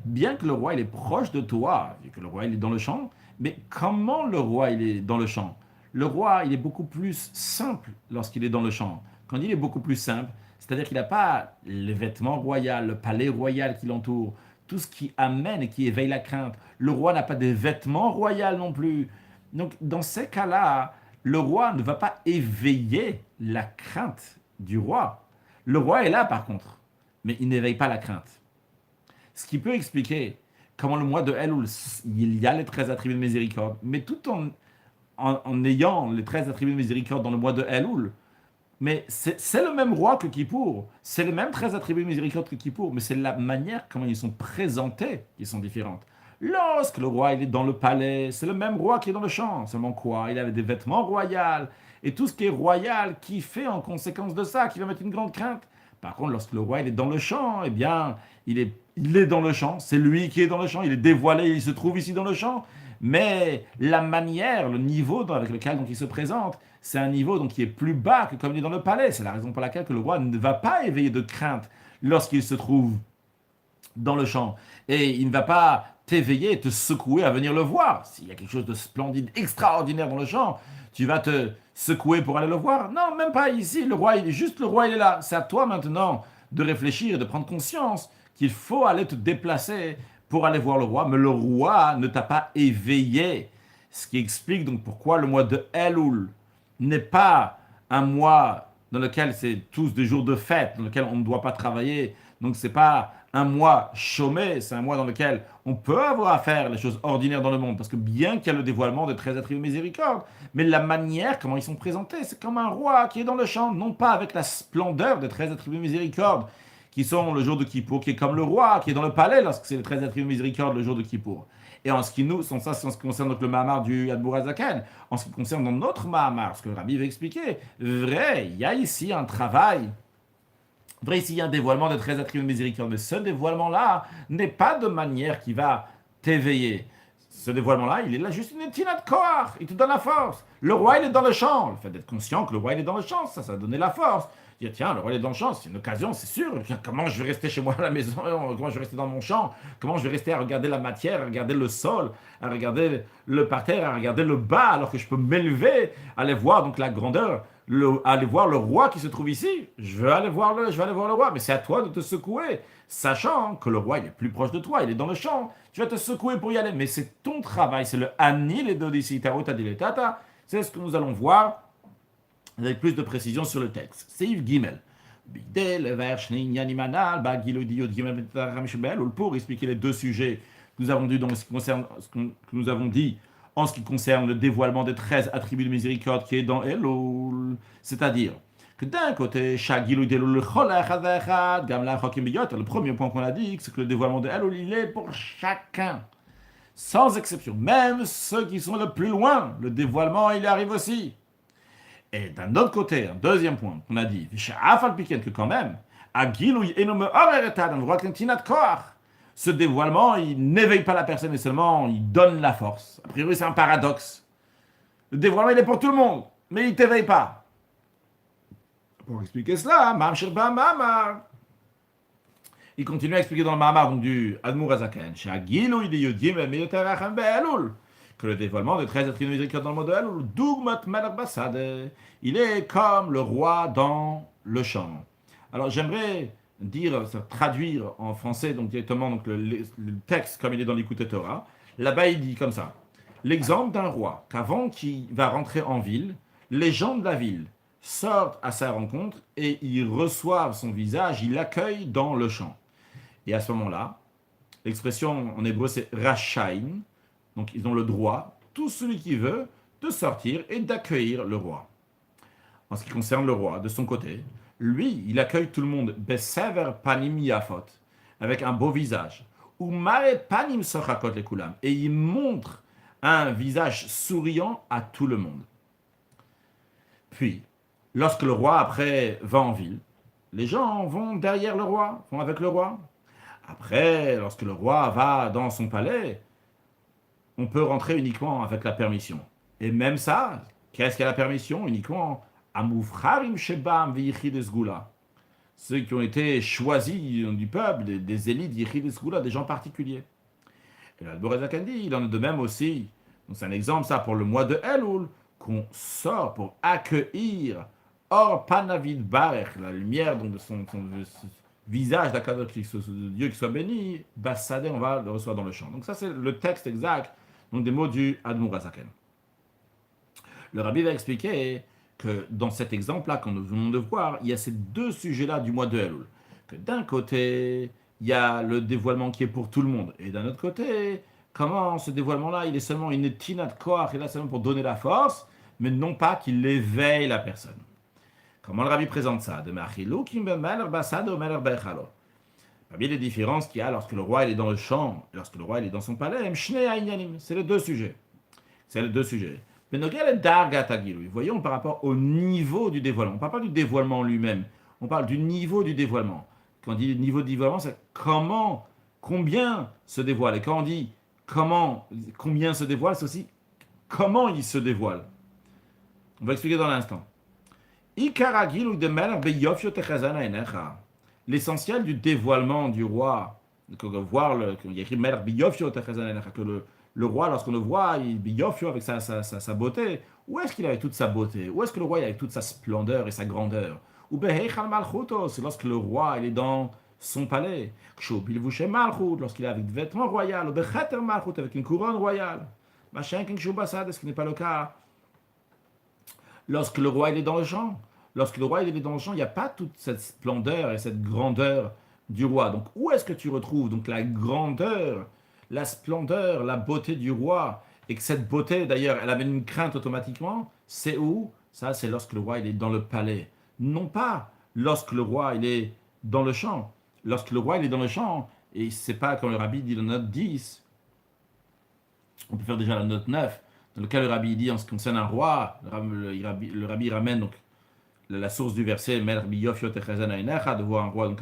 A: bien que le roi, il est proche de toi, vu que le roi, il est dans le champ, mais comment le roi, il est dans le champ? Le roi, il est beaucoup plus simple lorsqu'il est dans le champ. Quand il est beaucoup plus simple, c'est-à-dire qu'il n'a pas les vêtements royaux, le palais royal qui l'entoure, tout ce qui amène et qui éveille la crainte. Le roi n'a pas des vêtements royaux non plus. Donc, dans ces cas-là, le roi ne va pas éveiller la crainte du roi. Le roi est là, par contre, mais il n'éveille pas la crainte. Ce qui peut expliquer comment le mois de Elul, il y a les 13 attributs de miséricorde, mais tout en ayant les 13 attributs de miséricorde dans le mois de Elul, mais c'est le même roi que Kippour, c'est les mêmes 13 attributs de miséricorde que Kippour, mais c'est la manière comment ils sont présentés qui sont différentes. Lorsque le roi il est dans le palais, c'est le même roi qui est dans le champ. Seulement quoi? Il avait des vêtements royaux. Et tout ce qui est royal, qui fait en conséquence de ça, qui va mettre une grande crainte. Par contre, lorsque le roi il est dans le champ, eh bien, il est dans le champ. C'est lui qui est dans le champ. Il est dévoilé, il se trouve ici dans le champ. Mais la manière, le niveau avec lequel donc, il se présente, c'est un niveau donc, qui est plus bas que comme il est dans le palais. C'est la raison pour laquelle que le roi ne va pas éveiller de crainte lorsqu'il se trouve dans le champ. Et il ne va pas t'éveiller, te secouer à venir le voir. S'il y a quelque chose de splendide, extraordinaire dans le champ, tu vas te secouer pour aller le voir. Non, même pas ici. Le roi, le roi, il est là. C'est à toi maintenant de réfléchir, de prendre conscience qu'il faut aller te déplacer pour aller voir le roi. Mais le roi ne t'a pas éveillé. Ce qui explique donc pourquoi le mois de Elul n'est pas un mois dans lequel c'est tous des jours de fête, dans lequel on ne doit pas travailler. Donc c'est pas un mois chômé, c'est un mois dans lequel on peut avoir à faire les choses ordinaires dans le monde, parce que bien qu'il y a le dévoilement des 13 attributs de miséricorde, mais la manière comment ils sont présentés, c'est comme un roi qui est dans le champ, non pas avec la splendeur des 13 attributs de miséricorde, qui sont le jour de Kippour, qui est comme le roi, qui est dans le palais lorsque c'est les 13 attributs de miséricorde le jour de Kippour. Et en ce qui concerne donc le Mahamar du Adbour Azaken, en ce qui concerne dans notre Mahamar, ce que le Rabbi va expliquer, vrai, il y a ici un travail. Vrai, ici, il y a un dévoilement de 13 attributs de miséricorde, mais ce dévoilement-là n'est pas de manière qui va t'éveiller. Ce dévoilement-là, il est là juste une tinat koar, il te donne la force. Le roi, il est dans le champ. Le fait d'être conscient que le roi, il est dans le champ, ça va donner la force. Dire, tiens, le roi, il est dans le champ, c'est une occasion, c'est sûr. Comment je vais rester chez moi à la maison? Comment je vais rester dans mon champ? Comment je vais rester à regarder la matière, à regarder le sol, à regarder le parterre, à regarder le bas, alors que je peux m'élever, aller voir donc la grandeur aller voir le roi qui se trouve ici. Je vais aller voir le roi, mais c'est à toi de te secouer, sachant que le roi il est plus proche de toi, il est dans le champ. Tu vas te secouer pour y aller, mais c'est ton travail, c'est le Ani le Dodisi Tarota Diletata. C'est ce que nous allons voir avec plus de précision sur le texte. Seif Gimel. Pour expliquer les deux sujets que nous avons dit, que nous avons dit en ce qui concerne le dévoilement des 13 attributs de miséricorde qui est dans Elul, c'est-à-dire que d'un côté, le premier point qu'on a dit, c'est que le dévoilement de Elul, il est pour chacun, sans exception, même ceux qui sont le plus loin, le dévoilement, il arrive aussi. Et d'un autre côté, un deuxième point qu'on a dit, que quand même, ce dévoilement, il n'éveille pas la personne, mais seulement il donne la force. A priori, c'est un paradoxe. Le dévoilement, il est pour tout le monde, mais il ne t'éveille pas. Pour expliquer cela, il continue à expliquer dans le Mahamar donc du Admour Azaken, que le dévoilement de 13 attributs de miséricorde dans le modèle, il est comme le roi dans le champ. Alors j'aimerais traduire en français donc directement donc, le texte comme il est dans l'Écoute Torah. Là-bas il dit comme ça. L'exemple d'un roi qu'avant qu'il va rentrer en ville, les gens de la ville sortent à sa rencontre et ils reçoivent son visage, ils l'accueillent dans le champ. Et à ce moment-là, l'expression en hébreu c'est Rashain, donc ils ont le droit, tout celui qui veut, de sortir et d'accueillir le roi. En ce qui concerne le roi, de son côté, lui, il accueille tout le monde, Besever panim yafot, avec un beau visage, ou mare panim sochakot lekulam, et il montre un visage souriant à tout le monde. Puis, lorsque le roi, après, va en ville, les gens vont derrière le roi, vont avec le roi. Après, lorsque le roi va dans son palais, on peut rentrer uniquement avec la permission. Et même ça, qu'est-ce qu'est la permission? Uniquement Amoufrarim Shebam Vichid Esgoula. Ceux qui ont été choisis du peuple, des élites Yichid Esgoula, des gens particuliers. Et là, le Borezakan dit, il en est de même aussi. Donc c'est un exemple, ça, pour le mois de Elul, qu'on sort pour accueillir Or Panavid Barech, la lumière donc, de son visage d'Akadosh, de Dieu qui soit béni, Bassadé, on va le recevoir dans le champ. Donc ça, c'est le texte exact donc des mots du Admour Azaken. Le rabbi va expliquer que dans cet exemple-là, qu'on nous venons de voir, il y a ces deux sujets-là du mois de Elul. Que d'un côté, il y a le dévoilement qui est pour tout le monde. Et d'un autre côté, comment ce dévoilement-là, il est seulement une tina de koach, il est là seulement pour donner la force, mais non pas qu'il éveille la personne. Comment le rabbi présente ça? Parmi les différences qu'il y a lorsque le roi il est dans le champ, lorsque le roi il est dans son palais, c'est les deux sujets. C'est les deux sujets. Mais voyons par rapport au niveau du dévoilement. On ne parle pas du dévoilement lui-même, on parle du niveau du dévoilement. Quand on dit niveau de dévoilement, c'est combien se dévoile. Et quand on dit combien se dévoile, c'est aussi comment il se dévoile. On va expliquer dans l'instant. L'essentiel du dévoilement du roi, que le roi, lorsqu'on le voit, il biyofio avec sa beauté. Où est-ce qu'il est avec toute sa beauté? Où est-ce que le roi est avec toute sa splendeur et sa grandeur? Ou c'est lorsque le roi il est dans son palais. Lorsqu'il est avec des vêtements royaux, ou avec une couronne royale. Ce qui n'est pas le cas lorsque le roi il est dans le champ. Lorsque le roi il est dans le champ, il n'y a pas toute cette splendeur et cette grandeur du roi. Donc où est-ce que tu retrouves donc la grandeur, la splendeur, la beauté du roi? Et que cette beauté, d'ailleurs, elle amène une crainte automatiquement. C'est où? Ça, c'est lorsque le roi il est dans le palais. Non pas lorsque le roi il est dans le champ. Lorsque le roi il est dans le champ, et c'est pas comme le rabbi dit la note 10, on peut faire déjà la note 9, dans lequel le rabbi dit en ce qui concerne un roi, le rabbi ramène donc la source du verset de voir un roi donc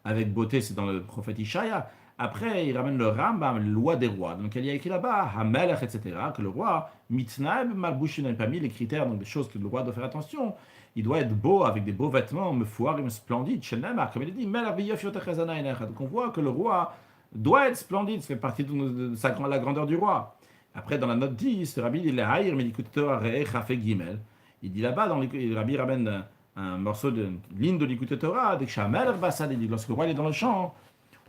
A: avec beauté, c'est dans le prophète Ishaïa. Après, il ramène le Rambam, la loi des rois. Donc, il y a écrit là-bas, Hamelech, etc., que le roi, mitnaib malbushin, parmi les critères, donc des choses que le roi doit faire attention, il doit être beau, avec des beaux vêtements, mefouarim, splendide, comme il dit, donc on voit que le roi doit être splendide, ça fait partie de la grandeur du roi. Après, dans la note 10, le rabbi dit, il Il dit là-bas, le Rabbi ramène un morceau de ligne de l'Écoute Torah, dès que Shamer Bassad, il dit, lorsque le roi est dans le champ,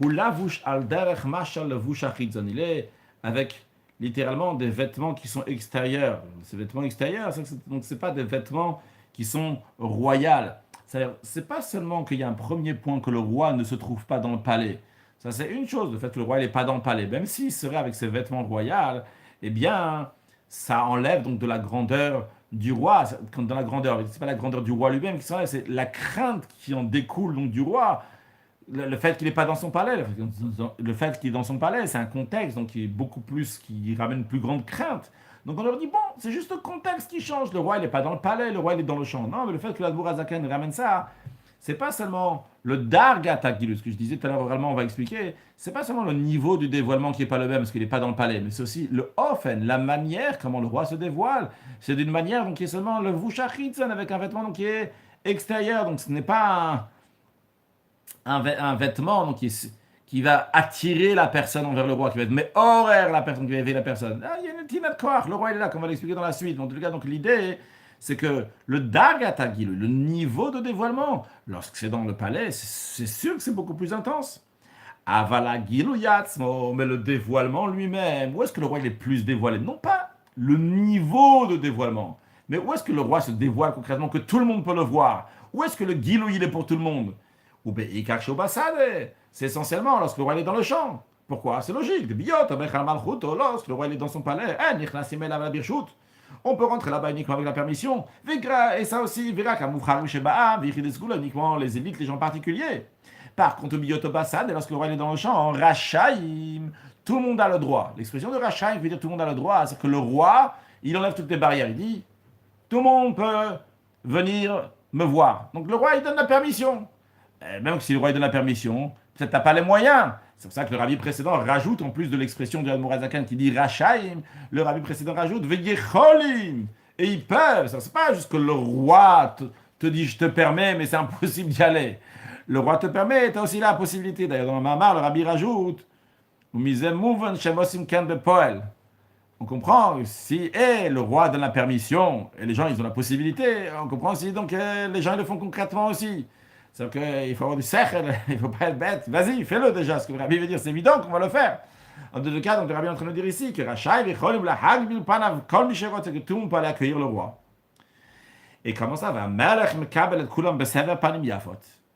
A: ou lavouche al derech mashal lavouche achitzon, il est avec littéralement des vêtements qui sont extérieurs. Ces vêtements extérieurs, donc c'est pas des vêtements qui sont royales. C'est pas seulement qu'il y a un premier point que le roi ne se trouve pas dans le palais. Ça c'est une chose, le fait que le roi n'est pas dans le palais. Même s'il serait avec ses vêtements royaux, eh bien, ça enlève donc de la grandeur du roi. Dans la grandeur, c'est pas la grandeur du roi lui-même qui s'enlève, c'est la crainte qui en découle donc du roi. Le fait qu'il n'est pas dans son palais, le fait qu'il est dans son palais, c'est un contexte donc qui est beaucoup plus, qui ramène une plus grande crainte. Donc on leur dit, bon, c'est juste le contexte qui change. Le roi, il n'est pas dans le palais, le roi, il est dans le champ. Non, mais le fait que l'Adbour Azaken ramène ça, c'est pas seulement le Dargat Agilus, ce que je disais tout à l'heure, oralement, on va expliquer, c'est pas seulement le niveau du dévoilement qui n'est pas le même, parce qu'il n'est pas dans le palais, mais c'est aussi le Ofen, la manière comment le roi se dévoile. C'est d'une manière donc, qui est seulement le Vushachitzen, avec un vêtement donc, qui est extérieur. Donc ce n'est pas un vêtement donc, qui va attirer la personne envers le roi, qui va être mais horaire la personne, qui va éveiller la personne. Ah, il y a une tinat koach, le roi il est là, comme on va l'expliquer dans la suite. En tout cas, donc l'idée, c'est que le dagatagil, le niveau de dévoilement, lorsque c'est dans le palais, c'est sûr que c'est beaucoup plus intense. Avalagilu yatzmo, mais le dévoilement lui-même, où est-ce que le roi il est plus dévoilé? Non pas le niveau de dévoilement, mais où est-ce que le roi se dévoile concrètement, que tout le monde peut le voir? Où est-ce que le gilou il est pour tout le monde? C'est essentiellement lorsque le roi est dans le champ. Pourquoi? C'est logique. Lorsque le roi est dans son palais, on peut rentrer là-bas uniquement avec la permission. Et ça aussi, uniquement les élites, les gens particuliers. Par contre, lorsque le roi est dans le champ, en Rachaïm, tout le monde a le droit. L'expression de Rachaïm veut dire tout le monde a le droit. C'est que le roi, il enlève toutes les barrières. Il dit, tout le monde peut venir me voir. Donc le roi, il donne la permission. Même si le roi donne la permission, peut-être tu n'as pas les moyens. C'est pour ça que le rabbi précédent rajoute, en plus de l'expression du Admour Azaken qui dit Rachaim, le rabbi précédent rajoute Veyecholim. Et ils peuvent. Ce n'est pas juste que le roi te dit je te permets, mais c'est impossible d'y aller. Le roi te permet, tu as aussi la possibilité. D'ailleurs, dans le Mamar, le rabbi rajoute on comprend si le roi donne la permission et les gens ils ont la possibilité, on comprend aussi donc les gens ils le font concrètement aussi. C'est-à-dire qu'il faut avoir du sechel, il ne faut pas être bête. Vas-y, fais-le déjà. Ce que le rabbi veut dire, c'est évident qu'on va le faire. En deux cas, donc le rabbi est en train de dire ici que Rachaï, c'est que tout le monde peut aller accueillir le roi. Et comment ça va?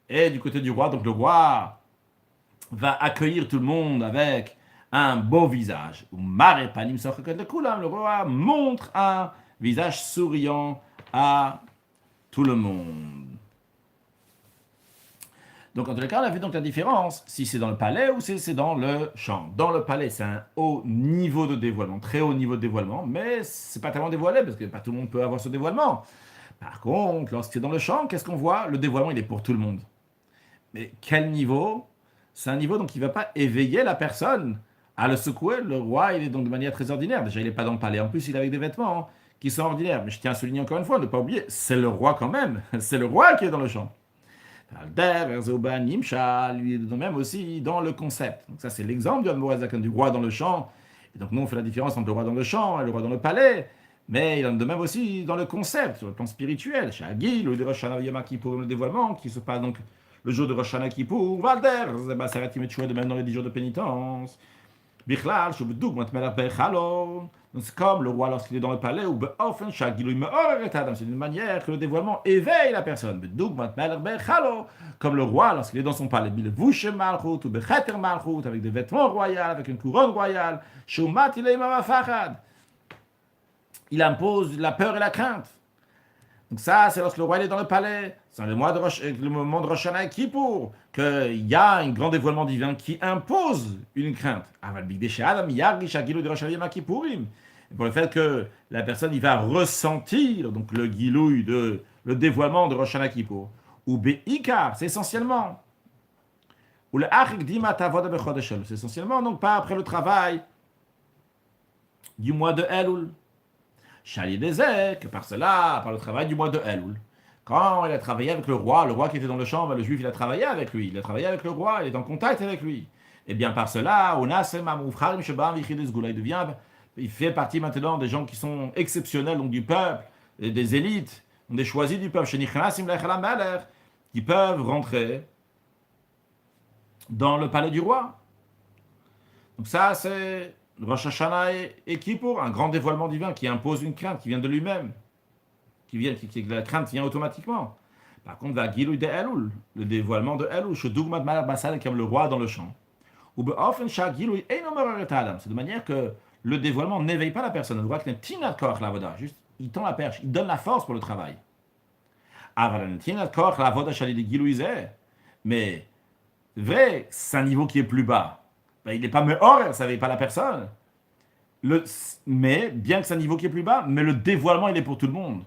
A: Et du côté du roi, donc le roi va accueillir tout le monde avec un beau visage. Le roi montre un visage souriant à tout le monde. Donc, en tous les cas, on a vu donc la différence, si c'est dans le palais ou si c'est dans le champ. Dans le palais, c'est un haut niveau de dévoilement, très haut niveau de dévoilement, mais c'est pas tellement dévoilé, parce que pas tout le monde peut avoir ce dévoilement. Par contre, lorsque c'est dans le champ, qu'est-ce qu'on voit? Le dévoilement, il est pour tout le monde. Mais quel niveau? C'est un niveau donc qui ne va pas éveiller la personne à le secouer. Le roi, il est donc de manière très ordinaire. Déjà, il n'est pas dans le palais. En plus, il est avec des vêtements qui sont ordinaires. Mais je tiens à souligner encore une fois, ne pas oublier, c'est le roi quand même. C'est le roi qui est dans le champ. Même aussi dans le concept. Donc ça, c'est l'exemple du roi dans le champ. Et donc nous, on fait la différence entre le roi dans le champ et le roi dans le palais. Mais il en est de même aussi dans le concept, sur le plan spirituel. Shagil, le Rosh Hashanah Yom Kippour, le dévoilement, qui se passe donc le jour de Rosh Hashanah Kippour, Valder, de même dans les 10 jours de pénitence. Bichlal, donc c'est comme le roi lorsqu'il est dans le palais, ou c'est d'une manière que le dévoilement éveille la personne. Comme le roi lorsqu'il est dans son palais, avec des vêtements royaux, avec une couronne royale, il impose la peur et la crainte. Donc ça, c'est lorsque le roi est dans le palais, c'est le moment de Rosh Hashanah Kippour, qu'il y a un grand dévoilement divin qui impose une crainte. Et pour le fait que la personne il va ressentir donc le gilouï, le dévoilement de Rosh Hashanah Kippour. Ou be'ikar, c'est essentiellement. Ou le c'est essentiellement donc pas après le travail du mois de Elul. Que par cela, par le travail du mois de Elul. Quand il a travaillé avec le roi qui était dans le champ, le juif, il a travaillé avec lui, il a travaillé avec le roi, il est en contact avec lui. Et bien par cela, il fait partie maintenant des gens qui sont exceptionnels, donc du peuple, et des élites, On est choisis du peuple, qui peuvent rentrer dans le palais du roi. Donc ça, c'est Rosh Hashanah et Kippour, un grand dévoilement divin qui impose une crainte, qui vient de lui-même, la crainte vient automatiquement. Par contre, la Gilouï de Elul, le dévoilement de Elul, Shedugmat Malach Basal, comme le roi dans le champ. Ou Be'ofen Shah Gilouï Eino Meroret Adam. C'est de manière que le dévoilement n'éveille pas la personne. Le roi qui n'est Tinat Koch Lavoda, juste il tend la perche, il donne la force pour le travail. Avalan Tinat Koch Lavoda Shalid Gilouï Zeh. Mais vrai, c'est un niveau qui est plus bas. Ben, il n'est pas Mehor, ça n'éveille pas la personne. Mais bien que c'est un niveau qui est plus bas, mais le dévoilement il est pour tout le monde.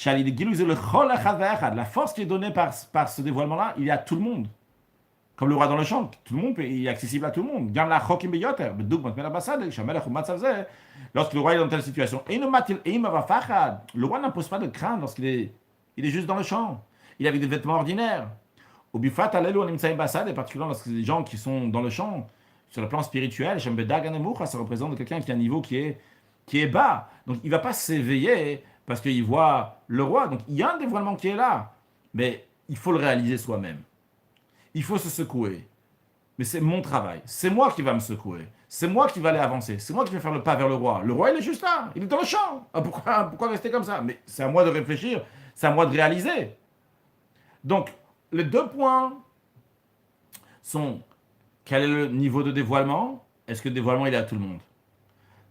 A: La force qui est donnée par ce dévoilement-là, il est à tout le monde. Comme le roi dans le champ, tout le monde il est accessible à tout le monde. Lorsque le roi est dans telle situation, le roi n'impose pas de crainte lorsqu'il est, il est juste dans le champ. Il est avec des vêtements ordinaires. Et particulièrement lorsque les gens qui sont dans le champ, sur le plan spirituel, ça représente quelqu'un qui a un niveau qui est bas. Donc il ne va pas s'éveiller parce qu'il voit le roi. Donc il y a un dévoilement qui est là. Mais il faut le réaliser soi-même. Il faut se secouer. Mais c'est mon travail. C'est moi qui va me secouer. C'est moi qui va aller avancer. C'est moi qui vais faire le pas vers le roi. Le roi, il est juste là. Il est dans le champ. Pourquoi rester comme ça? Mais c'est à moi de réfléchir. C'est à moi de réaliser. Donc, les deux points sont: quel est le niveau de dévoilement? Est-ce que le dévoilement, il est à tout le monde?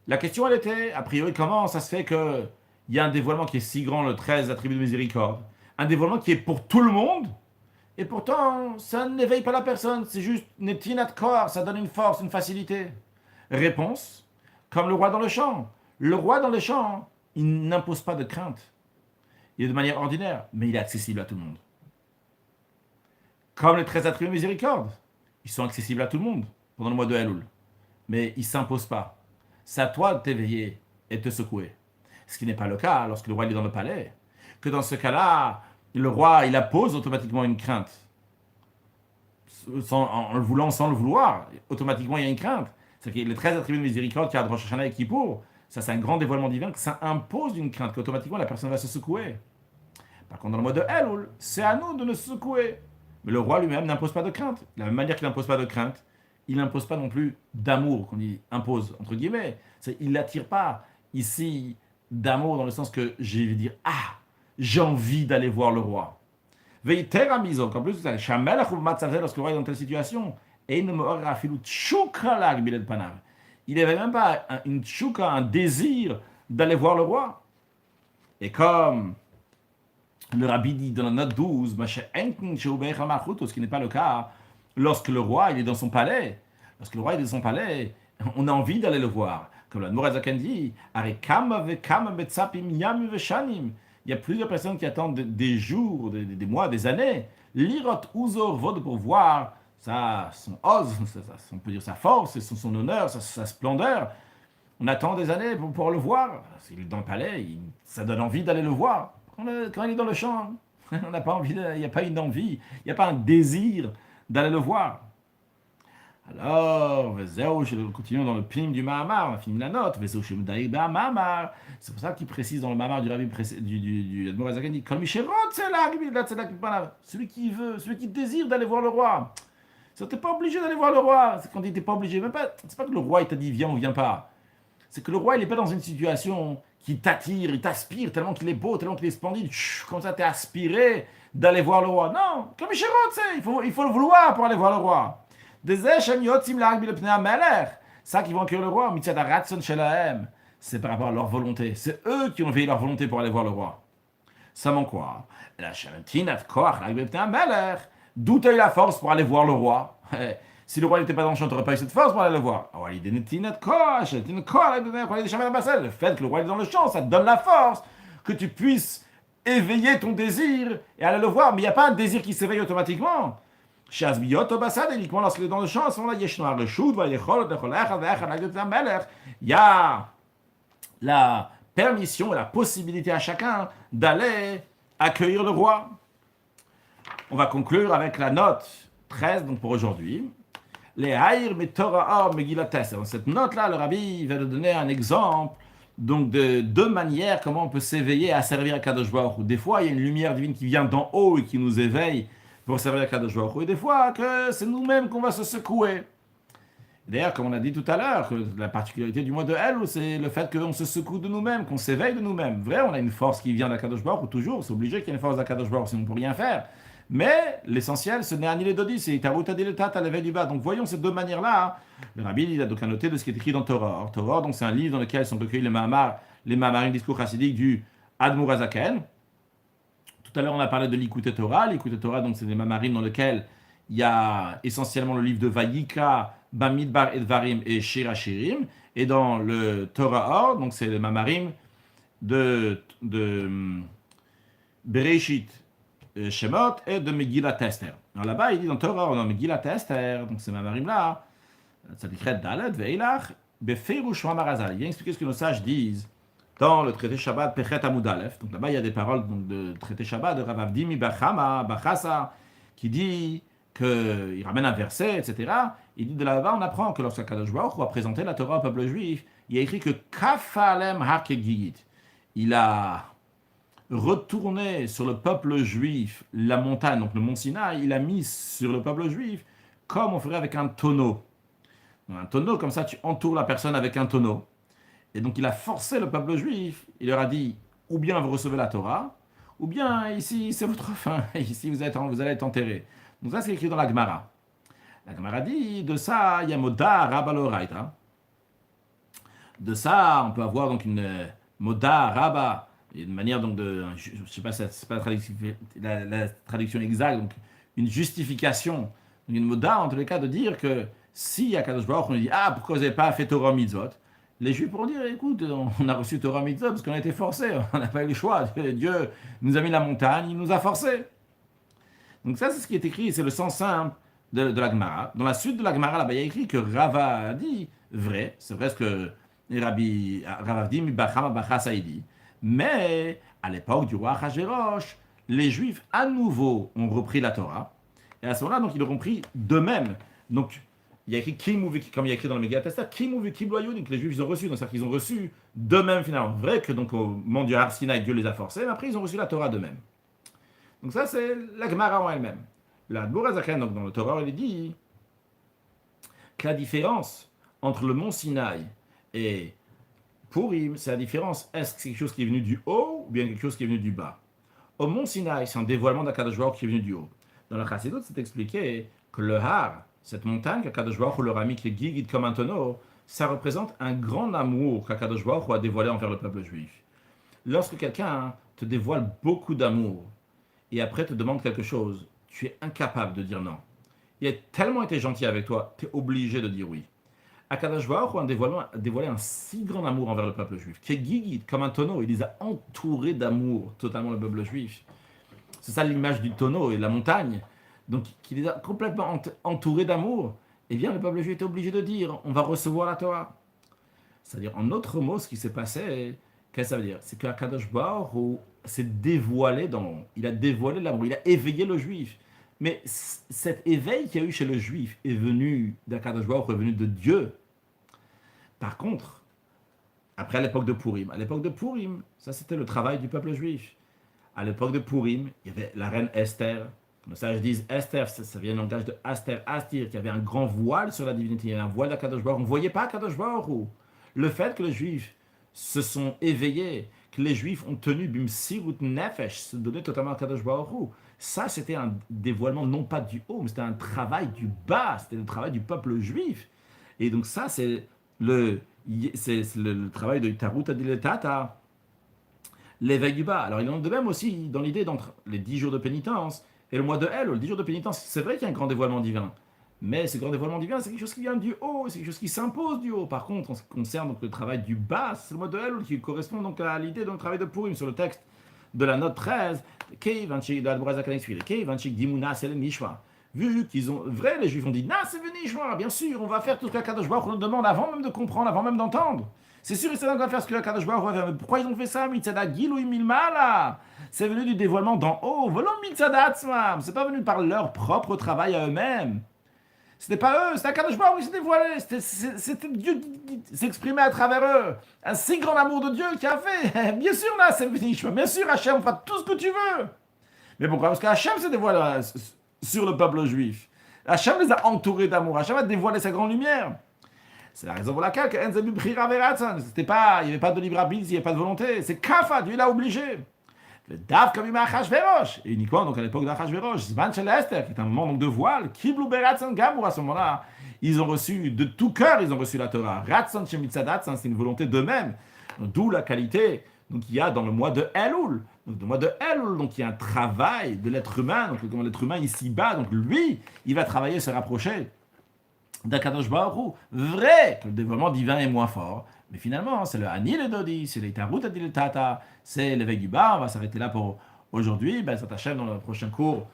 A: La question, elle était, a priori, comment ça se fait qu'il y a un dévoilement qui est si grand, le 13 attributs de miséricorde, un dévoilement qui est pour tout le monde, et pourtant, ça n'éveille pas la personne, c'est juste netinat kor, ça donne une force, une facilité. Réponse, comme le roi dans le champ. Le roi dans le champ, il n'impose pas de crainte. Il est de manière ordinaire, mais il est accessible à tout le monde. Comme les 13 attributs de miséricorde, ils sont accessibles à tout le monde pendant le mois de Elul. Mais ils ne s'imposent pas. C'est à toi de t'éveiller et de te secouer. Ce qui n'est pas le cas lorsque le roi est dans le palais. Que dans ce cas-là, le roi, il appose automatiquement une crainte. En le voulant, sans le vouloir. Automatiquement, il y a une crainte. C'est que les 13 attributs de miséricorde qu'il y a de Rosh Hashanah et Kippour, ça c'est un grand dévoilement divin, que ça impose une crainte, qu'automatiquement la personne va se secouer. Par contre, dans le mois de Elul, c'est à nous de nous secouer. Mais le roi lui-même n'impose pas de crainte. De la même manière qu'il n'impose pas de crainte, il n'impose pas non plus d'amour, qu'on dit impose, entre guillemets. Il n'attire pas ici d'amour dans le sens que j'ai dire, j'ai envie d'aller voir le roi. Veiter à miso, qu'en plus, lorsque le roi est dans telle situation, il n'avait même pas une tchouka, un désir d'aller voir le roi. Et comme le rabbi dit dans la note 12, ce qui n'est pas le cas lorsque le roi il est dans son palais. Lorsque le roi est dans son palais, on a envie d'aller le voir. Comme la Mourazakan dit, il y a plusieurs personnes qui attendent des jours, des mois, des années. Lirot uzor vod pour voir son oz, on peut dire sa force, son honneur, sa splendeur. On attend des années pour pouvoir le voir. S'il est dans le palais, ça donne envie d'aller le voir. Quand il est dans le champ, on n'a pas envie, il n'y a pas une envie, il n'y a pas un désir d'aller le voir. Alors, continuons dans le plim du Mahamar, on a fini la note. C'est pour ça qu'il précise dans le Mahamar du Rabbi du Admor Azaken, dit celui qui veut, celui qui désire d'aller voir le roi. Tu n'es pas obligé d'aller voir le roi. C'est quand il n'était pas obligé. Même pas, c'est pas que le roi il t'a dit viens ou viens pas. C'est que le roi il n'est pas dans une situation qui t'attire, il t'aspire tellement qu'il est beau, tellement qu'il est splendide. Comme ça, tu es aspiré d'aller voir le roi. Non, comme il faut le vouloir pour aller voir le roi. Ça qui vont accueillir le roi, c'est par rapport à leur volonté. C'est eux qui ont veillé leur volonté pour aller voir le roi. Ça manque quoi? D'où tu as eu la force pour aller voir le roi? Si le roi n'était pas dans le champ, tu n'aurais pas eu cette force pour aller le voir. Le fait que le roi est dans le champ, ça te donne la force que tu puisses éveiller ton désir et aller le voir. Mais il n'y a pas un désir qui s'éveille automatiquement. Uniquement lorsqu'il est dans le champ, à ce moment-là, il y a la permission et la possibilité à chacun d'aller accueillir le roi. On va conclure avec la note 13 donc pour aujourd'hui. Les Haïr Metorah Megilates. Dans cette note-là, le rabbi va nous donner un exemple donc de deux manières comment on peut s'éveiller à servir à Kadosh Baruch Hu. Des fois, il y a une lumière divine qui vient d'en haut et qui nous éveille pour servir à Kadosh Baruch Hu. Et des fois, que c'est nous-mêmes qu'on va se secouer. D'ailleurs, comme on a dit tout à l'heure, que la particularité du mois de Elul, c'est le fait qu'on se secoue de nous-mêmes, qu'on s'éveille de nous-mêmes. Vrai, on a une force qui vient d'Akadosh Baruch Hu, toujours, c'est obligé qu'il y ait une force d'Akadosh Baruch Hu, sinon on ne peut rien faire. Mais l'essentiel, ce n'est Anil et Dodi, c'est Itaruta Diletat à l'éveil du bas. Donc voyons ces deux manières-là. Le Rabbi, il a donc noté de ce qui est écrit dans Torah. Or, Torah, donc c'est un livre dans lequel sont recueillis les Mahamarim, discours chassidiques du Admur Hazaken. Tout à l'heure, on a parlé de l'Ikouté Torah. L'Ikouté Torah, donc c'est des Mahamarim dans lesquels il y a essentiellement le livre de Vayikra, Bamidbar et Dvarim et Shir HaShirim. Et dans le Torah Or, donc c'est les Mamarim de Bereshit, Shemot et de Megillat Esther. Alors là-bas, il dit dans Torah Or, dans Megillat Esther, donc ces Mamarim là, ça décrit Dalet, Veilach, Beferush Marazal. Il vient expliquer ce que nos sages disent dans le traité Shabbat Pechet Amud Aleph. Donc là-bas, il y a des paroles donc, de traité Shabbat de Rav Avdimi Bachama, Bachasa, qui dit qu'il ramène un verset, etc. Il dit de là-bas, on apprend que lorsque Kadosh Baruch Hu a présenté la Torah au peuple juif, il y a écrit que Kafalem Hakegigit. Il a retourné sur le peuple juif la montagne, donc le mont Sinaï, il a mis sur le peuple juif comme on ferait avec un tonneau. Un tonneau, comme ça, tu entoures la personne avec un tonneau. Et donc, il a forcé le peuple juif. Il leur a dit, ou bien vous recevez la Torah, ou bien ici, c'est votre fin. Ici, vous allez être enterrés. Donc ça, c'est écrit dans la Gemara. La Gemara dit, de ça, il y a Moda Rabba l'Oraita. De ça, on peut avoir donc une Moda Rabba, une manière donc de, je ne sais pas, c'est pas la traduction exacte, donc une justification, une Moda en tous les cas de dire que si à Kadosh Baruch on dit ah pourquoi vous n'avez pas fait Torah Mitzvot, les Juifs pourront dire écoute on a reçu Torah Mitzvot parce qu'on a été forcés, on n'a pas eu le choix, Dieu nous a mis la montagne, il nous a forcés. Donc ça c'est ce qui est écrit, c'est le sens simple de la Gemara. Dans la suite de la Gemara là-bas il y a écrit que Rava a dit vrai, c'est vrai ce que Rabbi Ravdim Bachama Bachasa dit, mais à l'époque du roi Achashverosh, les Juifs à nouveau ont repris la Torah et à ce moment-là donc ils l'ont pris d'eux-mêmes. Donc il y a écrit comme il y a écrit dans le Megillat Esther, Kimu Kibloyou, donc les Juifs ils ont reçu, donc c'est-à-dire qu'ils ont reçu d'eux-mêmes finalement. Vrai que donc au mont du Har Sinaï, Dieu les a forcés, mais après ils ont reçu la Torah d'eux-mêmes. Donc ça c'est la Gemara en elle-même. La Admur Hazaken, donc dans le Torah, il dit que la différence entre le mont Sinaï et Purim, c'est la différence, est-ce que c'est quelque chose qui est venu du haut ou bien quelque chose qui est venu du bas. Au mont Sinaï, c'est un dévoilement d'Akadosh Baruch qui est venu du haut. Dans la Chassidut, c'est expliqué que le Har, cette montagne qu'Akadosh Baruch Hu leur a mis qui est guide comme un tonneau, ça représente un grand amour qu'Akadosh Baruch Hu a dévoilé envers le peuple juif. Lorsque quelqu'un te dévoile beaucoup d'amour et après te demande quelque chose, tu es incapable de dire non. Il a tellement été gentil avec toi, tu es obligé de dire oui. Akadosh Baruch Hu a dévoilé un si grand amour envers le peuple juif, qui est guide comme un tonneau, il les a entourés d'amour, totalement le peuple juif. C'est ça l'image du tonneau et de la montagne. Donc, qui les a complètement entourés d'amour, eh bien, le peuple juif était obligé de dire on va recevoir la Torah. C'est-à-dire, en autre mot, ce qui s'est passé, qu'est-ce que ça veut dire? C'est qu'Akadosh Baruch Hu s'est dévoilé il a dévoilé l'amour, il a éveillé le juif. Mais cet éveil qu'il y a eu chez le juif est venu d'Akadosh Baruch Hu, est venu de Dieu. Par contre, après à l'époque de Purim, ça c'était le travail du peuple juif. À l'époque de Purim, il y avait la reine Esther. Les sages disent Esther, ça vient du langage de Aster, Astir, qui avait un grand voile sur la divinité, il y avait un voile d'Akadosh Baruch Hu. On ne voyait pas Akadosh Baruch Hu. Le fait que les Juifs se sont éveillés, que les Juifs ont tenu Bimsirut Nefesh, se donner totalement à Akadosh Baruch Hu, ça c'était un dévoilement non pas du haut, mais c'était un travail du bas, c'était le travail du peuple juif. Et donc ça c'est le travail de Taruta Diletata, l'éveil du bas. Alors il en est de même aussi dans l'idée d'entre les 10 jours de pénitence et le mois de Elul, le 10 jours de pénitence, c'est vrai qu'il y a un grand dévoilement divin. Mais ce grand dévoilement divin, c'est quelque chose qui vient du haut, c'est quelque chose qui s'impose du haut. Par contre, en ce qui concerne donc, le travail du bas, c'est le mois de Elul qui correspond donc à l'idée de travail de Purim sur le texte de la note 13. Vu qu'ils ont, vrai, les Juifs ont dit, na, c'est venu, bien sûr, on va faire tout ce que Kadosh Baruch Hu nous demande avant même de comprendre, avant même d'entendre. C'est sûr et certain qu'on va faire ce que Kadosh Baruch Hu va faire. Mais pourquoi ils ont fait ça, Mitzada Gilui Milmala? C'est venu du dévoilement d'en haut. Volom Mitzada Atzmam. C'est pas venu par leur propre travail à eux-mêmes. C'était pas eux, c'était Akadosh Baruch Hu qui s'est dévoilé. C'était Dieu qui s'exprimait à travers eux. Un si grand amour de Dieu qui a fait. Bien sûr, là, c'est fini. Bien sûr, Hachem, fera tout ce que tu veux. Mais pourquoi? Parce qu'Hachem s'est dévoilé sur le peuple juif. Hachem les a entourés d'amour. Hachem a dévoilé sa grande lumière. C'est la raison pour laquelle c'était pas, il n'y avait pas de libre arbitre, il n'y avait pas de volonté. C'est Kafa, Dieu l'a obligé. Le Dav comme il Achashverosh, et uniquement donc à l'époque d'Achashverosh, Zman Shel Esther, qui est un moment donc de voile, Kiblu Beratzon Gamur à ce moment-là, ils ont reçu de tout cœur, ils ont reçu la Torah. Ratzon Shemitzadat, c'est une volonté d'eux-mêmes, d'où la qualité. Donc il y a dans le mois de Elul, donc le mois de Elul, donc il y a un travail de l'être humain, donc comme l'être humain ici-bas, donc lui, il va travailler, se rapprocher d'Akadosh Baruch Hu. Vrai que le dévoilement divin est moins fort, mais finalement, c'est le Ani le Dodi, c'est le Tarut Adil Tata, c'est l'éveil du bas. On va s'arrêter là pour aujourd'hui. Ben, ça t'achève dans le prochain cours.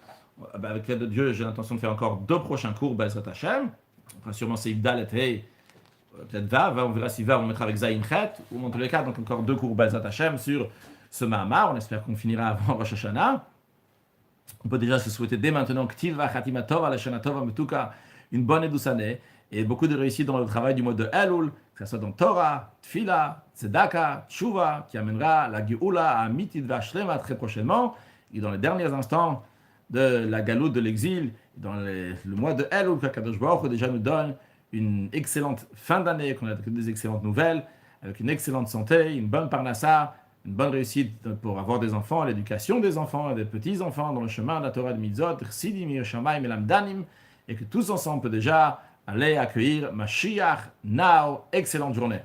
A: Ben, avec l'aide de Dieu, j'ai l'intention de faire encore 2 prochains cours. Ben, ça t'achève. On fera sûrement c'est Ibdal et peut-être Vav. On verra si Vav, on mettra avec Zayin Chet, ou en tous les cas, donc encore 2 cours Ben, ça t'achève sur ce Mahamar. On espère qu'on finira avant Rosh Hashanah. On peut déjà se souhaiter dès maintenant K'tiv Khatima Tova, la Shana Tova, Metuka, une bonne et douce année. Et beaucoup de réussite dans le travail du mois de Elul, que ce soit dans Torah, Tfila, Tzedaka, Tshuva, qui amènera la Geoula à Mitid Vashlema très prochainement, et dans les derniers instants de la galoute de l'exil, dans le mois de Elul, que Kadosh Baruch Hu déjà nous donne une excellente fin d'année, qu'on a des excellentes nouvelles, avec une excellente santé, une bonne parnassa, une bonne réussite pour avoir des enfants, l'éducation des enfants et des petits-enfants dans le chemin de la Torah de Mitzot, Chsidim, Yerushalayim et Lamdanim, et que tous ensemble peut déjà aller accueillir Mashiach now. Excellente journée.